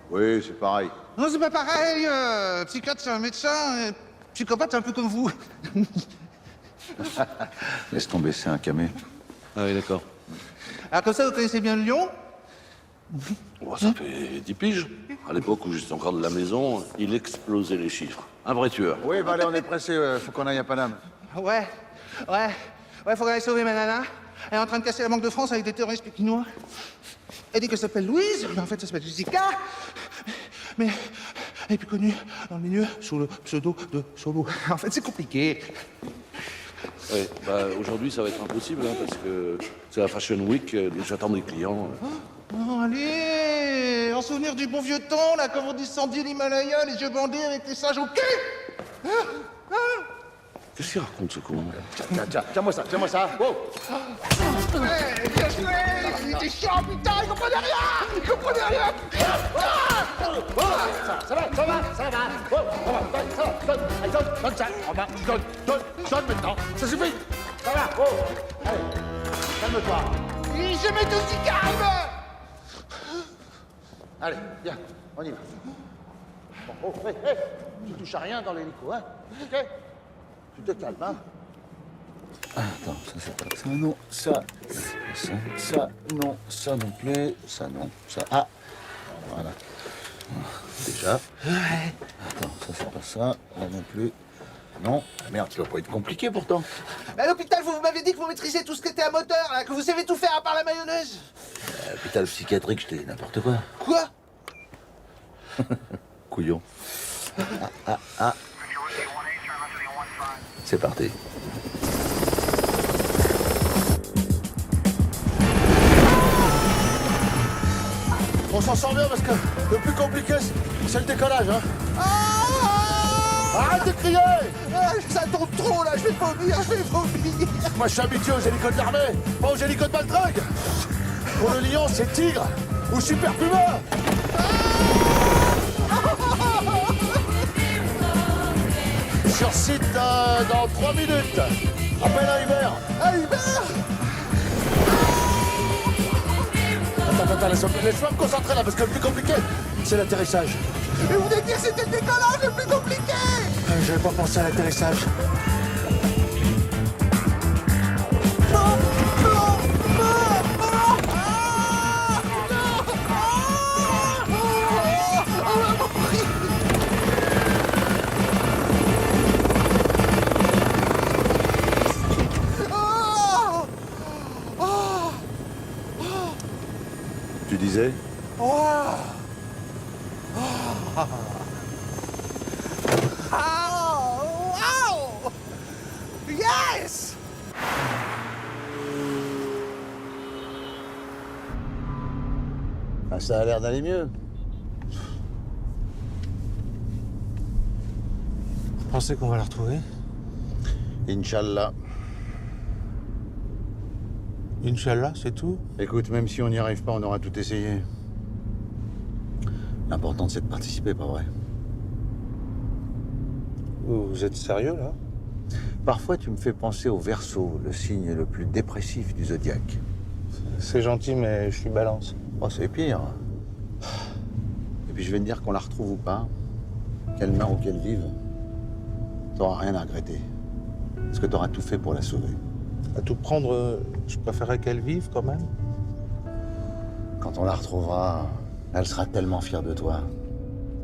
Oui, c'est pareil. Non, c'est pas pareil. Psychiatre, c'est un médecin. Psychopathe, c'est un peu comme vous. Laisse tomber, c'est un camé. Ah oui, d'accord. Alors, comme ça, vous connaissez bien Lyon? Oh, ça fait 10 piges. À l'époque où j'étais encore de la maison, il explosait les chiffres. Un vrai tueur. Oui, bah allez, on est pressé, faut qu'on aille à Paname. Ouais, faut aller sauver ma nana. Elle est en train de casser la Banque de France avec des terroristes pékinois. Elle dit qu'elle s'appelle Louise, mais en fait, ça s'appelle Jessica. Mais elle est plus connue dans le milieu sous le pseudo de Solo. En fait, c'est compliqué. Ouais, bah aujourd'hui, ça va être impossible, hein, parce que c'est la Fashion Week, j'attends des clients. Oh, allez, en souvenir du bon vieux temps, là, quand vous descendiez l'Himalaya, les yeux bandés avec les singes au cul. Qu'est-ce qu'il raconte, ce con? Tiens-moi ça, tiens-moi ça. Wow. Ouais, bien joué. Il était chiant, putain, il comprenait rien. Il comprenait rien. Ça va. Wow, donne ça, Romain, donne maintenant. Ça suffit. Ça va, wow. Allez, calme-toi. Il est jamais aussi calme. Allez, viens, on y va. Bon, hey, tu touches à rien dans l'hélico, hein? Ok? Tu te calmes, hein? Attends, ça c'est pas ça, non, ça, non, ça non plus, ça non, ça, ah, voilà. Déjà. Ouais. Attends, ça c'est pas ça, là non plus. Non, merde, ça va pas être compliqué pourtant. Mais à l'hôpital, vous m'aviez dit que vous maîtrisiez tout ce qui était à moteur, là, que vous savez tout faire à part la mayonnaise. Hôpital psychiatrique, j'étais n'importe quoi. Quoi? Couillon. Ah. C'est parti. On s'en sort bien parce que le plus compliqué, c'est le décollage, hein. Arrête de crier! Ça tombe trop, là, je vais vomir. Moi, je suis habitué aux hélicos de l'armée, pas aux hélicos de Baltrog. Pour le lion, c'est Tigre ou Super Puma. Sur site dans 3 minutes. Appelle à Hubert. Attends, laisse-moi me concentrer là, parce que le plus compliqué, c'est l'atterrissage. Mais vous venez de dire que c'était le décollage le plus compliqué. J'avais pas pensé à l'atterrissage. Tu disais? Yes! Ah, ça a l'air d'aller mieux. Vous pensez qu'on va la retrouver? Inch'Allah. Inch'Allah, c'est tout? Écoute, même si on n'y arrive pas, on aura tout essayé. L'important, c'est de participer, pas vrai? Vous êtes sérieux, là? Parfois, tu me fais penser au Verseau, le signe le plus dépressif du zodiaque. C'est gentil, mais je suis balance. Oh, c'est pire. Et puis, je vais te dire qu'on la retrouve ou pas, qu'elle meure ou qu'elle vive, t'auras rien à regretter. Parce que t'auras tout fait pour la sauver. À tout prendre, je préférerais qu'elle vive, quand même. Quand on la retrouvera, elle sera tellement fière de toi.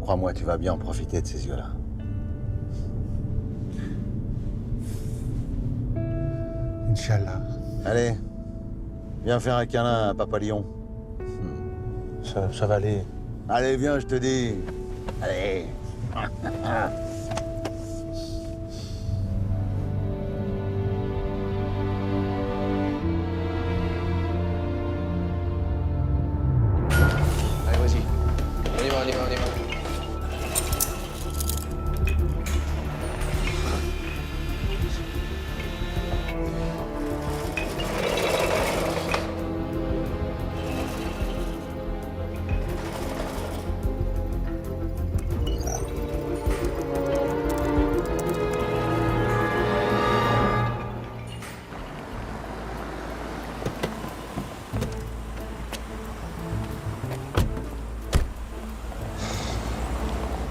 Crois-moi, tu vas bien en profiter de ces yeux-là. Inch'Allah. Allez, viens faire un câlin à Papa Lion. Ça va aller. Allez, viens, je te dis. Allez. Allez, vas-y. On y va, on y va, on y va.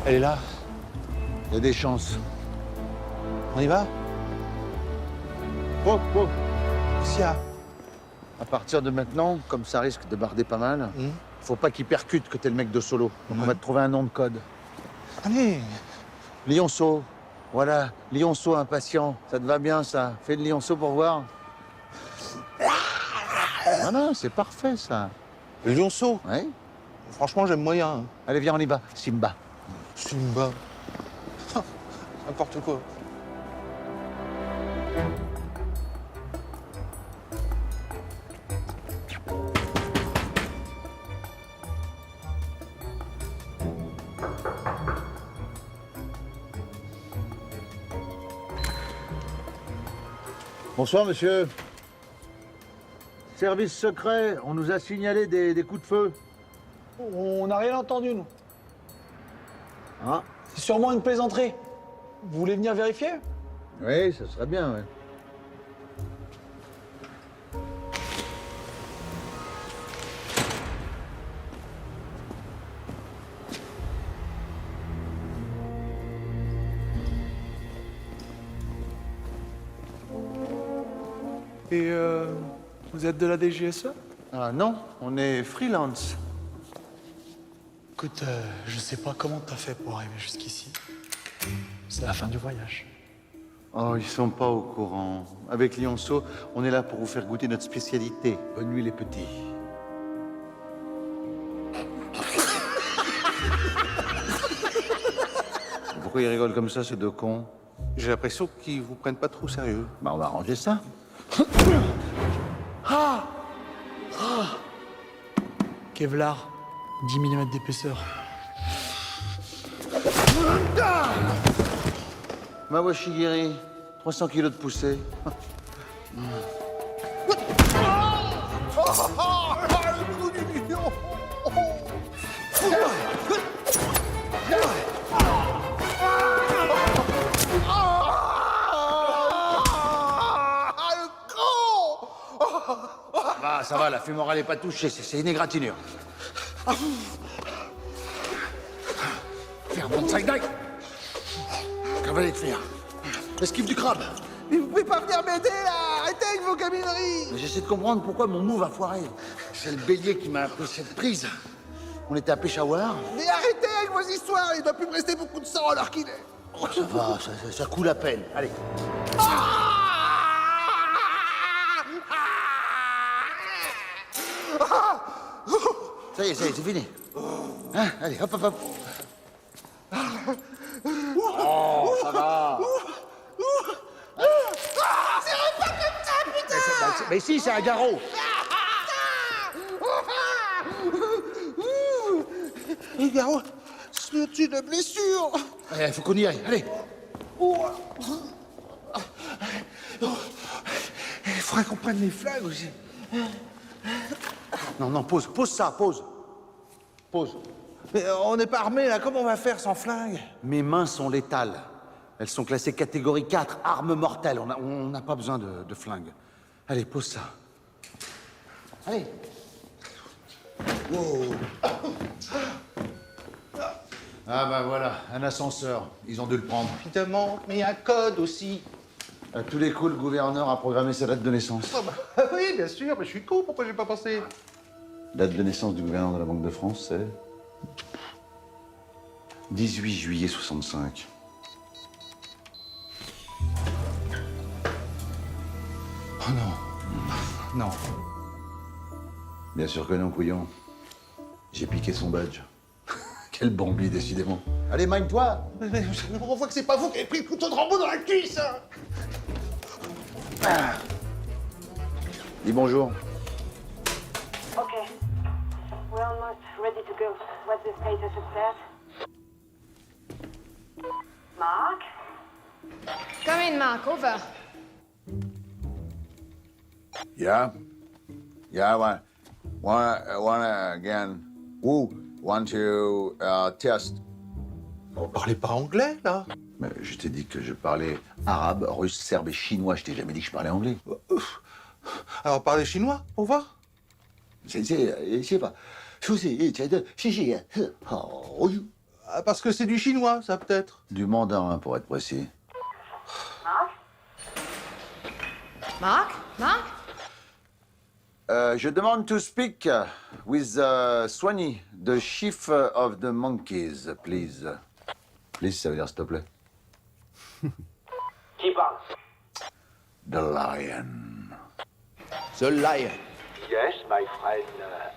Elle est là. Il y a des chances. On y va? Oh. Qu'est-ce qu'il y a? À partir de maintenant, comme ça risque de barder pas mal, faut pas qu'il percute que t'es le mec de Solo. Donc on va te trouver un nom de code. Allez! Lionceau. Voilà, Lionceau impatient. Ça te va bien, ça? Fais le Lionceau pour voir. Voilà, c'est parfait, ça. Le lionceau? Oui. Franchement, j'aime moyen. Allez, viens, on y va. Simba. Simba. N'importe quoi. Bonsoir, monsieur. Service secret, on nous a signalé des coups de feu. On n'a rien entendu, nous. Ah, C'est sûrement une plaisanterie. Vous voulez venir vérifier? oui, ça serait bien, ouais. Et vous êtes de la DGSE? Ah non, on est freelance. Écoute, je sais pas comment t'as fait pour arriver jusqu'ici. C'est la fin du voyage. Oh, ils sont pas au courant. Avec Lionceau, on est là pour vous faire goûter notre spécialité. Bonne nuit, les petits. Pourquoi ils rigolent comme ça, ces deux cons? J'ai l'impression qu'ils vous prennent pas trop au sérieux. Bah, on va arranger ça. Kevlar, 10 mm d'épaisseur. Mawashigiri, 300 kilos de poussée. Ça va, la fémorale est pas touchée, c'est une égratignure. Faire bon side-dive. Cavalier de fer. Esquive du crabe. Mais vous pouvez pas venir m'aider là! Arrêtez avec vos camineries! Mais j'essaie de comprendre pourquoi mon move a foiré. C'est le bélier qui m'a appris cette prise. On était à Peshawar. Mais arrêtez avec vos histoires! Il doit plus me rester beaucoup de sang alors qu'il est. Oh, ça va, ça coule à peine. Allez. Ça y est, c'est fini. Hein? Allez, hop, hop, hop. Oh, ça va. Mais si, c'est un garrot. Les garrots, c'est une blessure. Il faut qu'on y aille, allez. Il faudrait qu'on prenne les flingues aussi. Non, pose ça, pose. Pose. Mais on n'est pas armés, là. Comment on va faire sans flingue? Mes mains sont létales. Elles sont classées catégorie 4, armes mortelles. On n'a pas besoin de flingue. Allez, pose ça. Allez. Wow. Ah bah voilà, un ascenseur. Ils ont dû le prendre. Évidemment, mais il y a un code aussi. À tous les coups, le gouverneur a programmé sa date de naissance. Oh bah, oui, bien sûr, mais je suis con, pourquoi j'ai pas pensé? Date de naissance du gouverneur de la Banque de France, c'est 18 juillet 65. Oh non. Non. Bien sûr que non, couillon. J'ai piqué son badge. Quel Bambi, décidément. Allez, mine-toi. Mais on voit que c'est pas vous qui avez pris le couteau de Rambo dans la cuisse. Ah. Dis bonjour. Okay. We're almost ready to go. What's the status of that? Mark? Come in, Mark. Over. Yeah? Yeah, one again. Woo, want to test. On parlait pas anglais, là? Mais je t'ai dit que je parlais arabe, russe, serbe et chinois. Je t'ai jamais dit que je parlais anglais. Alors, parlez chinois, pour voir? Je sais pas. Ah, parce que c'est du chinois, ça, peut-être. Du mandarin, pour être précis. Mark? Mark? Je demande to speak with Swanee, the chief of the monkeys, please. Please, ça veut dire s'il te plaît. Qui parle? The lion. The lion. Yes, my friend.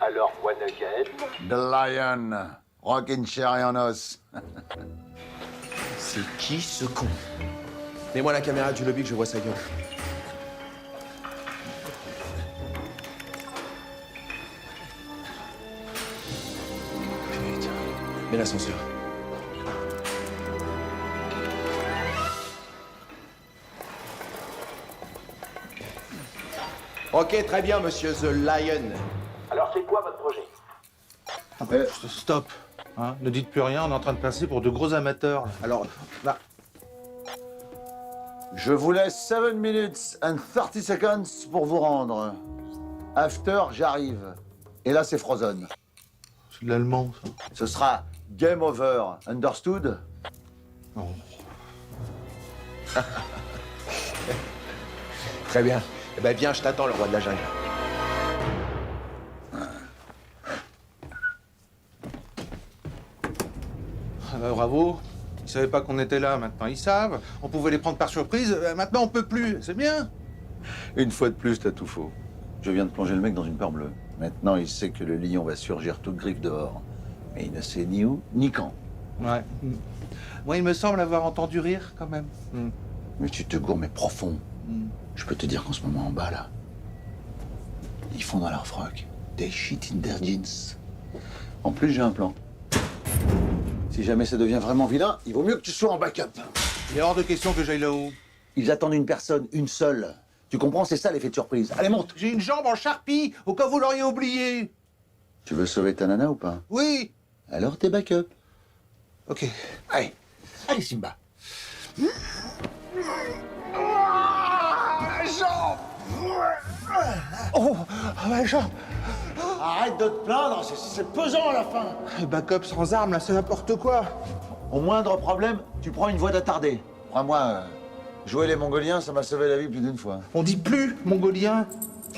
Alors, one again. The lion. Rockin' cherry en os. C'est qui ce con? Mets-moi la caméra du lobby que je vois sa gueule. Putain. Mets l'ascenseur. Ok, très bien, monsieur The Lion. Alors, c'est quoi votre projet? Stop. Hein, ne dites plus rien, on est en train de passer pour de gros amateurs. Alors, là. Je vous laisse 7 minutes and 30 seconds pour vous rendre. After, j'arrive. Et là, c'est Frozen. C'est de l'allemand, ça. Ce sera game over. Understood? Oh. Très bien. Eh ben, viens, je t'attends, le roi de la jungle. Bravo. Ils savaient pas qu'on était là, maintenant ils savent. On pouvait les prendre par surprise, maintenant on peut plus. C'est bien. Une fois de plus, t'as tout faux. Je viens de plonger le mec dans une peur bleue. Maintenant, il sait que le lion va surgir toute griffe dehors. Mais il ne sait ni où, ni quand. Ouais. Moi, il me semble avoir entendu rire, quand même. Mais tu te gourmes, mais profond. Je peux te dire qu'en ce moment, en bas, là, ils font dans leur froc des shit in their jeans. En plus, j'ai un plan. Si jamais ça devient vraiment vilain, il vaut mieux que tu sois en backup. Il est hors de question que j'aille là-haut. Ils attendent une personne, une seule. Tu comprends? C'est ça l'effet de surprise. Allez, monte! J'ai une jambe en charpie, au cas où vous l'auriez oublié. Tu veux sauver ta nana ou pas? Oui. Alors t'es backup. Ok. Allez. Allez, Simba. Ma jambe. Oh, ma jambe. Arrête de te plaindre, c'est pesant à la fin. Backup sans armes, là, c'est n'importe quoi. Au moindre problème, tu prends une voie d'attardé. Crois-moi, jouer les Mongoliens, ça m'a sauvé la vie plus d'une fois. On dit plus mongolien.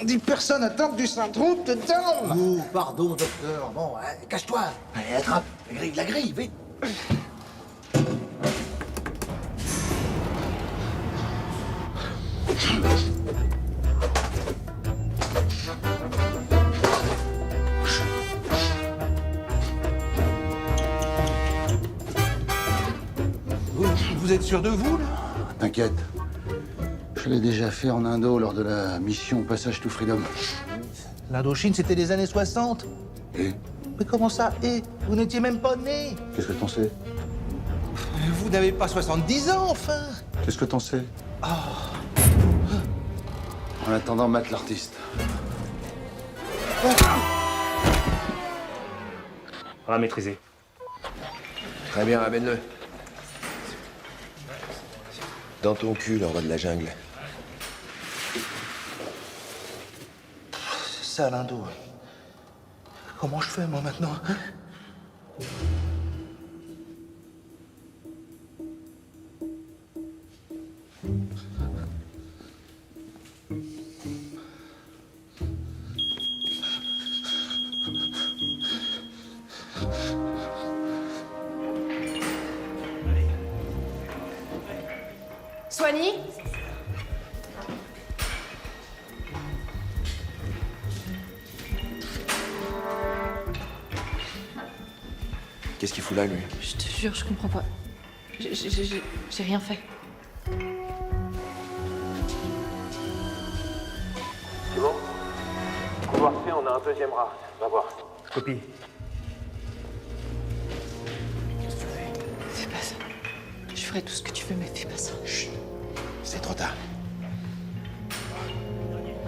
On dit personne atteinte du syndrome de Down. Oh, pardon, docteur. Bon, cache-toi. Allez, attrape. La grille, vite. Vous êtes sûr de vous, là? T'inquiète. Je Je l'ai déjà fait en Indo lors de la mission Passage to Freedom. L'Indochine, c'était les années 60. Et Mais comment ça? Et vous n'étiez même pas né. qu'est-ce que t'en sais? Vous n'avez pas 70 ans, enfin. Qu'est-ce que t'en sais? En attendant, Matt l'artiste. On va maîtriser. Très bien, amène-le. Dans ton cul, le roi de la jungle. C'est ça, l'Indo. Comment je fais, moi, maintenant, hein? Soigny? Qu'est-ce qu'il fout là, lui? Je te jure, je comprends pas. J'ai rien fait. C'est bon? Couloir C, on a un deuxième rat. Va voir. Copie. Fais pas ça. Je ferai tout ce que tu veux, mais fais pas ça. Chut. C'est trop tard.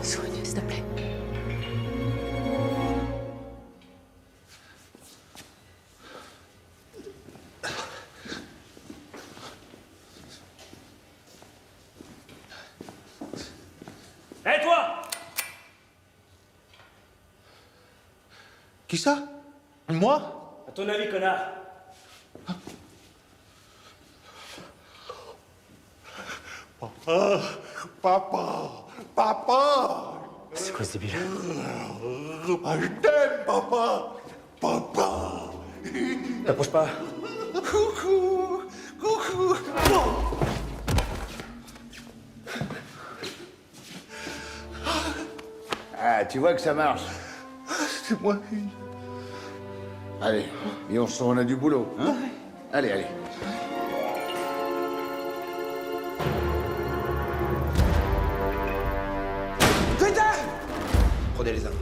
Soigne, s'il te plaît. Hé, toi! Qui ça? Moi? À ton avis, connard? Papa! C'est quoi ce débile? Je t'aime, papa! Papa! T'approches pas. Coucou! Coucou! Ah, tu vois que ça marche. C'est moi. Allez, et on a du boulot, hein? Allez, allez. Putain! Prenez les armes.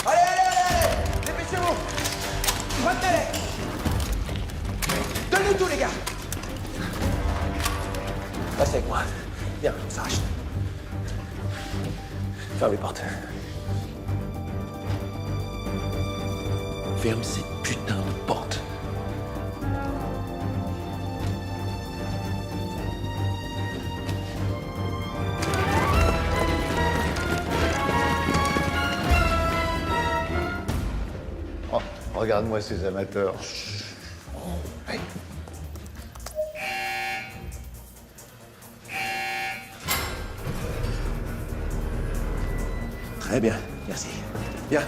Allez, allez, allez, allez! Dépêchez-vous! Retenez-les! Donne-nous tout, les gars! Restez avec moi. Viens, on s'arrache. Ferme les portes. Ferme ces putains de portes. Oh, regarde-moi ces amateurs. Allez. Très bien, merci. Bien.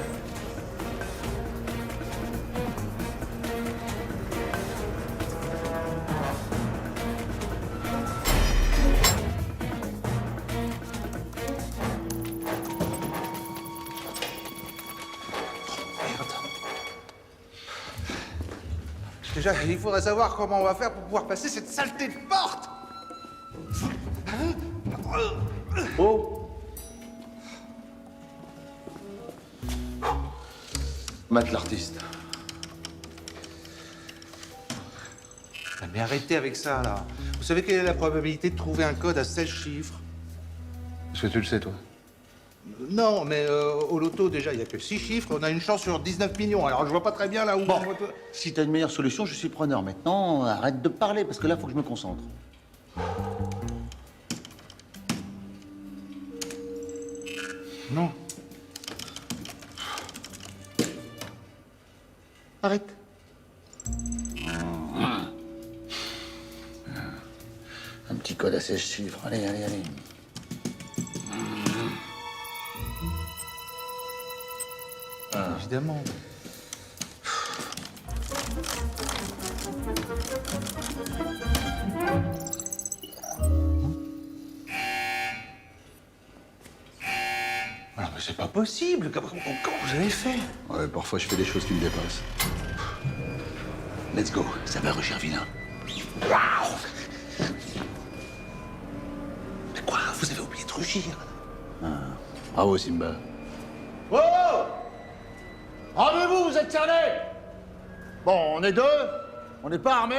Déjà, il faudrait savoir comment on va faire pour pouvoir passer cette saleté de porte. Oh! Matt l'artiste. Mais arrêtez avec ça, là. Vous savez quelle est la probabilité de trouver un code à 16 chiffres? Est-ce que tu le sais, toi? Non, mais au loto, déjà, il n'y a que 6 chiffres. On a une chance sur 19 millions. Alors, je vois pas très bien là où... Bon, si t'as une meilleure solution, je suis preneur. Maintenant, arrête de parler, parce que là, faut que je me concentre. Non. Arrête. Un petit code à 16 chiffres. Allez, allez, allez. Évidemment. Alors, mais c'est pas possible. Comment vous avez fait? Ouais, parfois, je fais des choses qui me dépassent. Let's go. Ça va, Roger Villain. de rugir. Bravo, Simba. Oh! Rendez-vous, vous êtes cernés! Bon, on est deux, on n'est pas armés.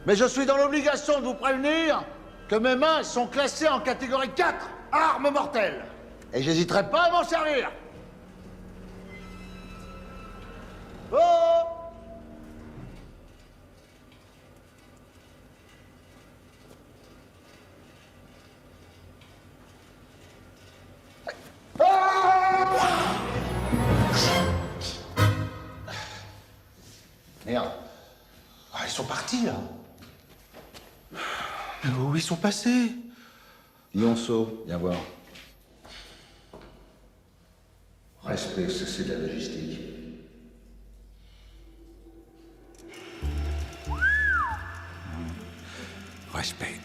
Mais je suis dans l'obligation de vous prévenir que mes mains sont classées en catégorie 4, armes mortelles. Et j'hésiterai pas à m'en servir. Oh! Merde. Ah, ils sont partis, là. Où ils sont passés? Lionceau, viens voir. Respect, ça c'est de la logistique. Respect.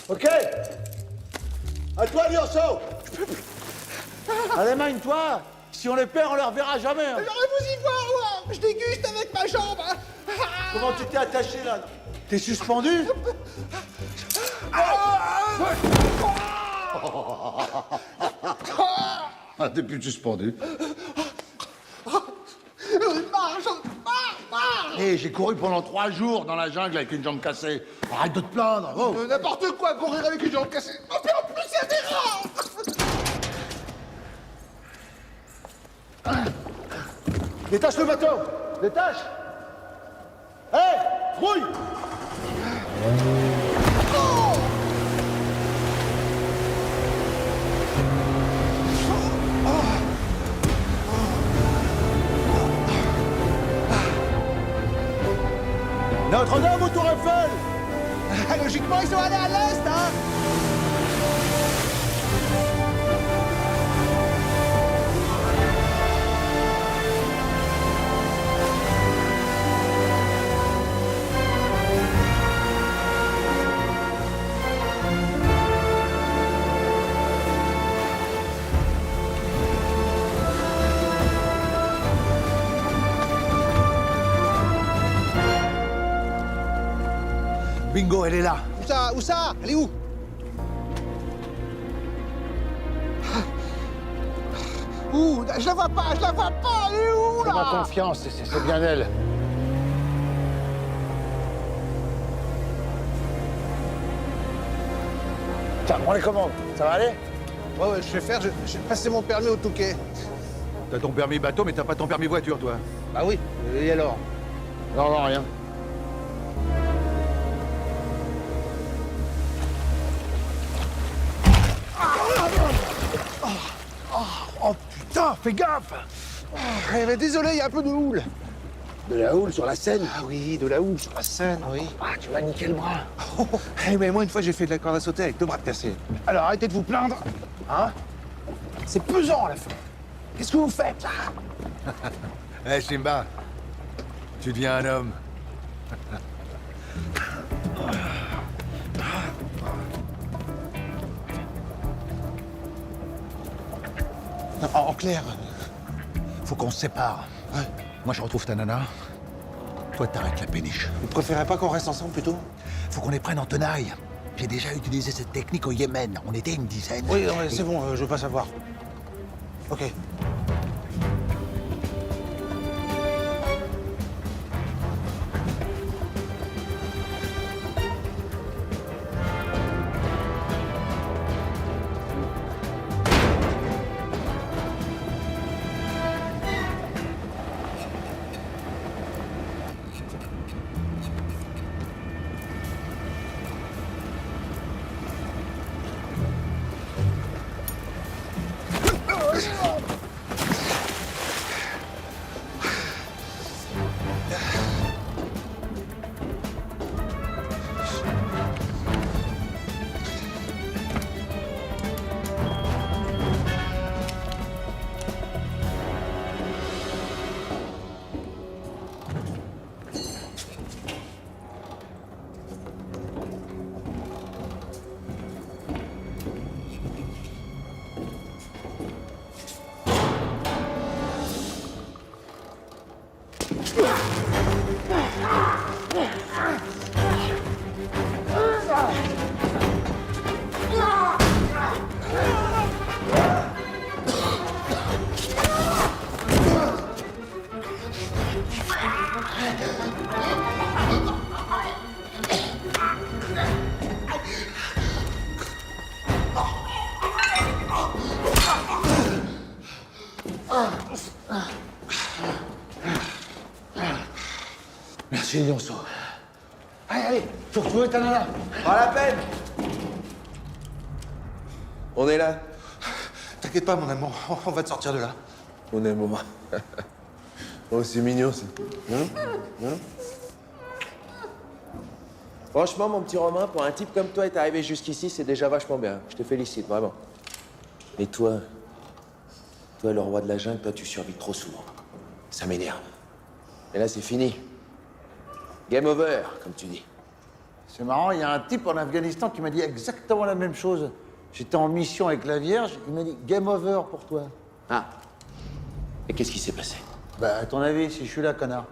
Ok. À toi, Lionceau. Allez, mine-toi. Si on les perd, on les reverra jamais. Hein. J'aurais vous y voir, je déguste avec ma jambe. Comment tu t'es attaché, là? T'es suspendu? Ah, t'es plus suspendu. Hé, j'ai couru pendant 3 jours dans la jungle avec une jambe cassée. Arrête de te plaindre. Oh. N'importe quoi, courir avec une jambe cassée. Oh, mais en plus, il y a des rats. Détache le bateau. Détache. Hé, rouille. Notre-Dame ou Tour Eiffel? Logiquement, ils sont allés à l'est, hein. Bingo, elle est là. Où ça? Elle est où? Ouh, je la vois pas, elle est où, là? Fais-moi confiance, c'est bien elle. Tiens, prends les commandes. Ça va aller? Ouais, je vais faire, j'ai passé mon permis au Touquet. T'as ton permis bateau, mais t'as pas ton permis voiture, toi. Bah oui, et alors? Non, rien. Oh putain, fais gaffe! Mais désolé, il y a un peu de houle. De la houle sur la Seine? Ah oui, de la houle sur la Seine, oui. Ah, tu m'as niqué le bras. Mais moi, une fois, j'ai fait de la corde à sauter avec 2 bras de cassés. Alors, arrêtez de vous plaindre, hein? C'est pesant, à la fin. Qu'est-ce que vous faites, là? Hé, Simba, tu deviens un homme. En clair, faut qu'on se sépare. Ouais. Moi, je retrouve ta nana. Toi, t'arrêtes la péniche. Vous préférez pas qu'on reste ensemble, plutôt? Faut qu'on les prenne en tenaille. J'ai déjà utilisé cette technique au Yémen. On était une dizaine. Oui, c'est bon, je veux pas savoir. Ok. Merci, Lionceau. Allez, faut retrouver ta nana. Pas la peine. On est là. T'inquiète pas, mon amour, on va te sortir de là. On est moi. Oh, c'est mignon, ça. Franchement, mon petit Romain, pour un type comme toi être arrivé jusqu'ici, c'est déjà vachement bien. Je te félicite, vraiment. Mais toi, le roi de la jungle, toi, tu survis trop souvent. Ça m'énerve. Et là, c'est fini. Game over, comme tu dis. C'est marrant, il y a un type en Afghanistan qui m'a dit exactement la même chose. J'étais en mission avec la Vierge, il m'a dit « game over pour toi ». Ah. Et qu'est-ce qui s'est passé? Bah, à ton avis, si je suis là, connard.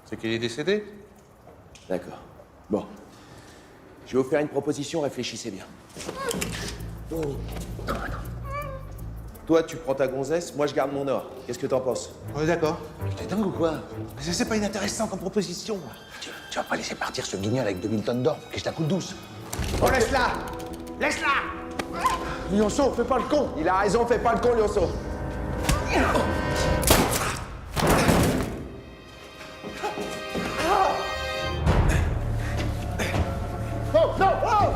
C'est qu'il est décédé? D'accord. Bon. Je vais vous faire une proposition, réfléchissez bien. Toi, tu prends ta gonzesse, moi je garde mon or. Qu'est-ce que t'en penses? On est d'accord. T'es dingue ou quoi? Mais c'est pas inintéressant comme proposition. Tu vas pas laisser partir ce guignol avec 2000 tonnes d'or pour que je la coule douce. Oh, laisse-la! Laisse-la! Lionceau, fais pas le con! Il a raison, fais pas le con, Lionceau. Oh, non! Oh!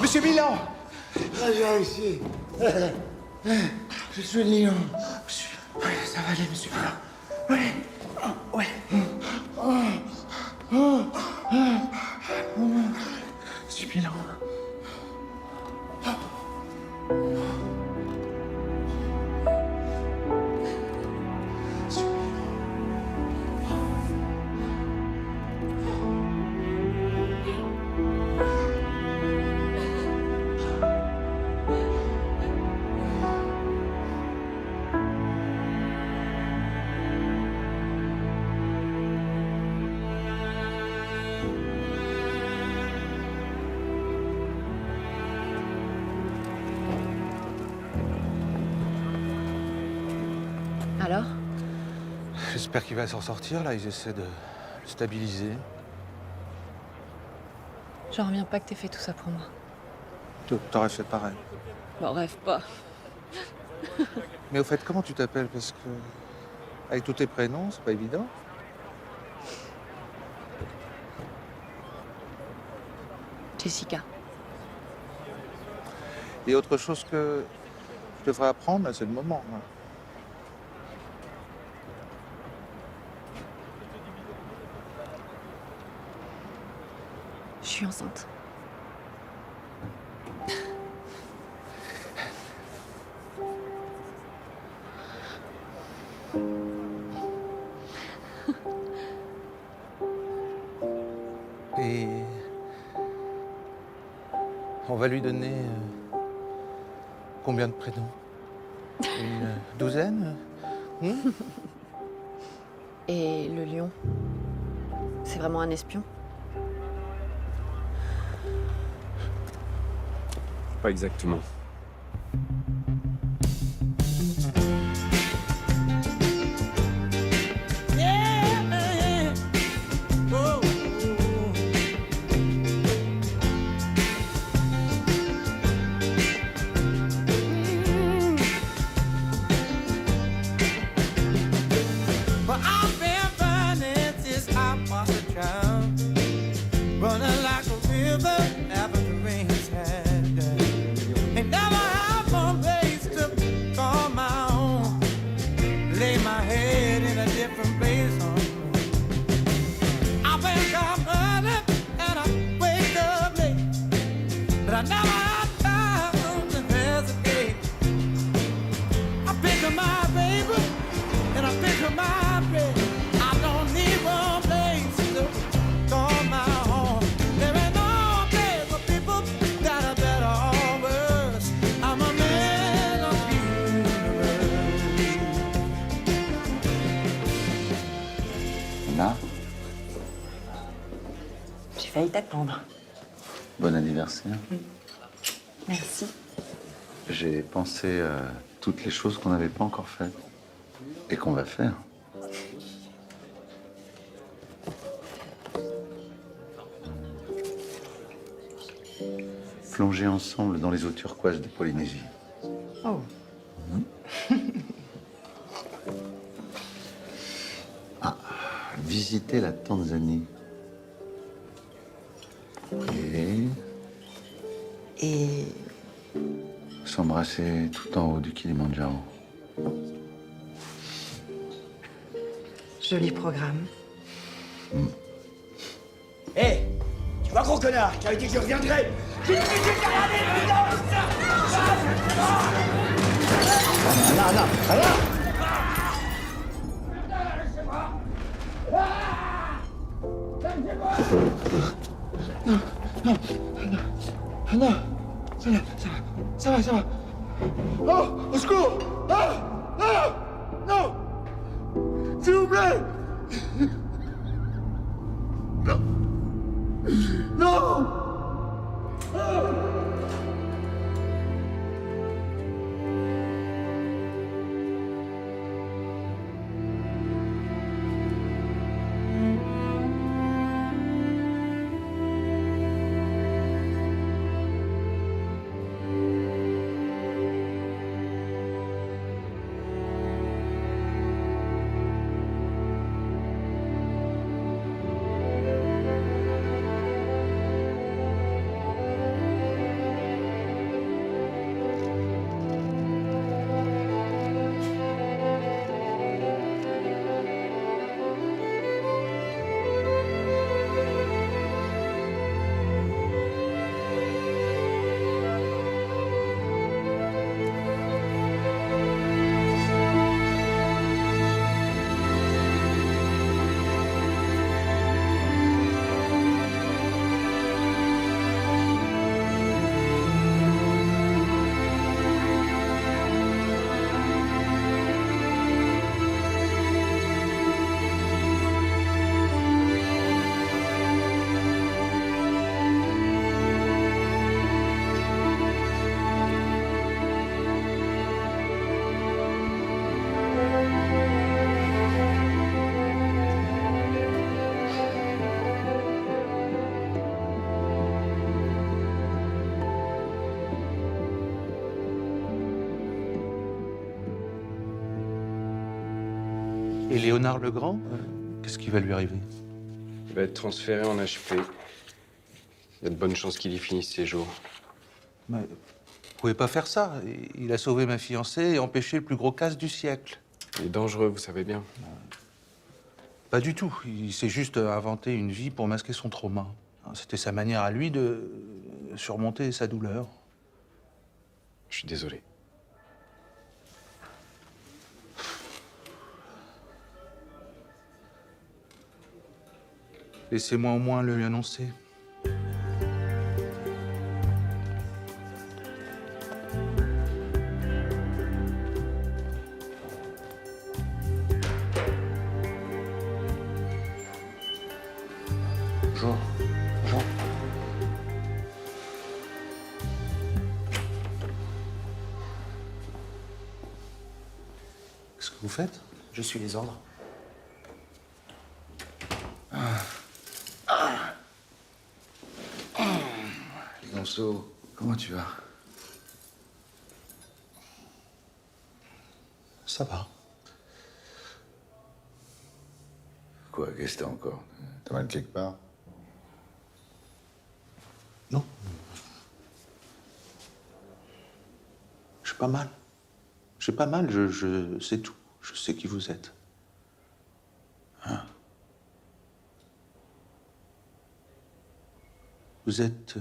Monsieur Milan! J'ai réussi. Je suis lion. Ça va aller, monsieur Milan. Oui. Monsieur Milan. Alors? J'espère qu'il va s'en sortir, là. Ils essaient de le stabiliser. J'en reviens pas que t'aies fait tout ça pour moi. T'aurais fait pareil. Bon, rêve pas. Mais au fait, comment tu t'appelles? Parce que... avec tous tes prénoms, c'est pas évident. Jessica. Et autre chose que je devrais apprendre, là, c'est le moment. Là. Je suis enceinte. Et... on va lui donner... combien de prénoms? Une douzaine? Et le lion? C'est vraiment un espion? Pas exactement. But I've been burning since I was a child, running like a river after the rains had died. And never have one place to call my own, lay my head in a different place. I wake up early and I wake up late, but I never had time to hesitate. I pick up my baby and I pick up my bread. I don't need one place to call my home. There ain't no place for people that are better off. aille t'attendre. Bon anniversaire. Merci. J'ai pensé à toutes les choses qu'on n'avait pas encore faites et qu'on va faire. Plonger ensemble dans les eaux turquoises de Polynésie. Oh. Visiter la Tanzanie. Et s'embrasser tout en haut du Kilimandjaro. joli programme. Hé, tu vois, gros connard, je t'avais dit que je reviendrais. J'ai dit que j'ai rien dit, putain. Non, ça va. Oh, au secours! Non! S'il vous plaît! Non! Et Léonard Legrand, qu'est-ce qui va lui arriver? Il va être transféré en HP. Il y a de bonnes chances qu'il y finisse ses jours. Mais vous pouvez pas faire ça. Il a sauvé ma fiancée et empêché le plus gros casse du siècle. Il est dangereux, vous savez bien. Pas du tout. Il s'est juste inventé une vie pour masquer son trauma. C'était sa manière à lui de surmonter sa douleur. Je suis désolé. Laissez-moi au moins le lui annoncer. Bonjour. Qu'est-ce que vous faites? Je suis les ordres. Ligonceau, comment tu vas? Ça va. Quoi, qu'est-ce que t'as encore? T'as mal quelque part? Non. J'ai pas mal. J'ai pas mal, je sais tout. Je sais qui vous êtes. Hein? Vous êtes...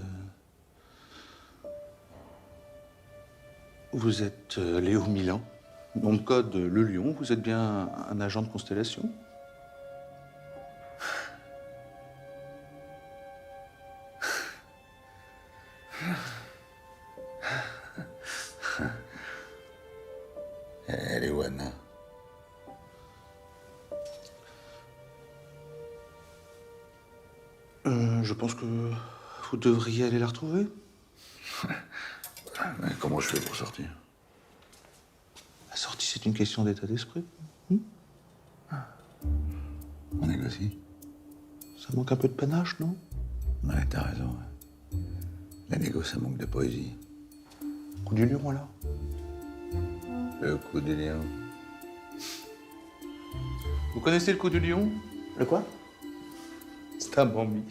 Vous êtes Léo Milan. Nom de code Le Lion. Vous êtes bien un agent de Constellation? Elle est où, Anna? Je pense que vous devriez aller la retrouver. Mais comment je fais pour sortir? La sortie, c'est une question d'état d'esprit. On négocie. Ça manque un peu de panache, non? Ouais, t'as raison. Ouais. La négo, ça manque de poésie. Coup du lion, alors? Le coup du lion. Vous connaissez le coup du lion? Le quoi? C'est un Bambi.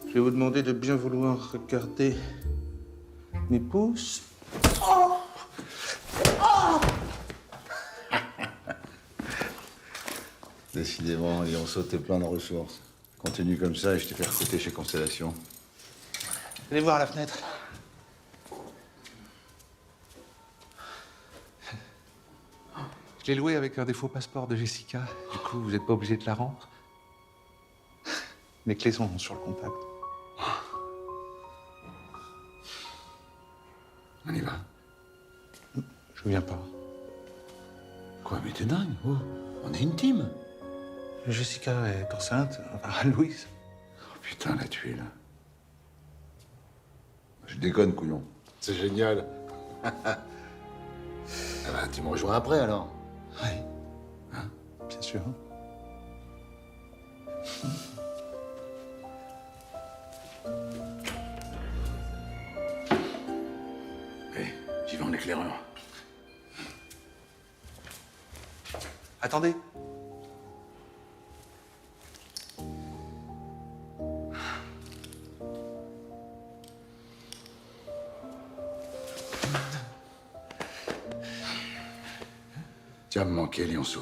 Je vais vous demander de bien vouloir regarder mes pouces. Oh! Oh! Décidément, Lionceau, t'es plein de ressources. Continue comme ça et je te fais recruter chez Constellation. Allez voir à la fenêtre. Je l'ai loué avec un des faux passeports de Jessica. Du coup, vous n'êtes pas obligé de la rendre. Mes clés sont sur le contact. On y va. Je viens pas. Quoi, mais t'es dingue? Oh, on est intime. Jessica est enceinte. Enfin, Louise. Oh putain, la tuile. Je déconne, couillon. C'est génial. Ah bah, tu me rejoins après, alors. Ouais. Hein? Bien sûr. Allez, j'y vais en éclaireur. Attendez. Tu vas me manquer, Lionceau.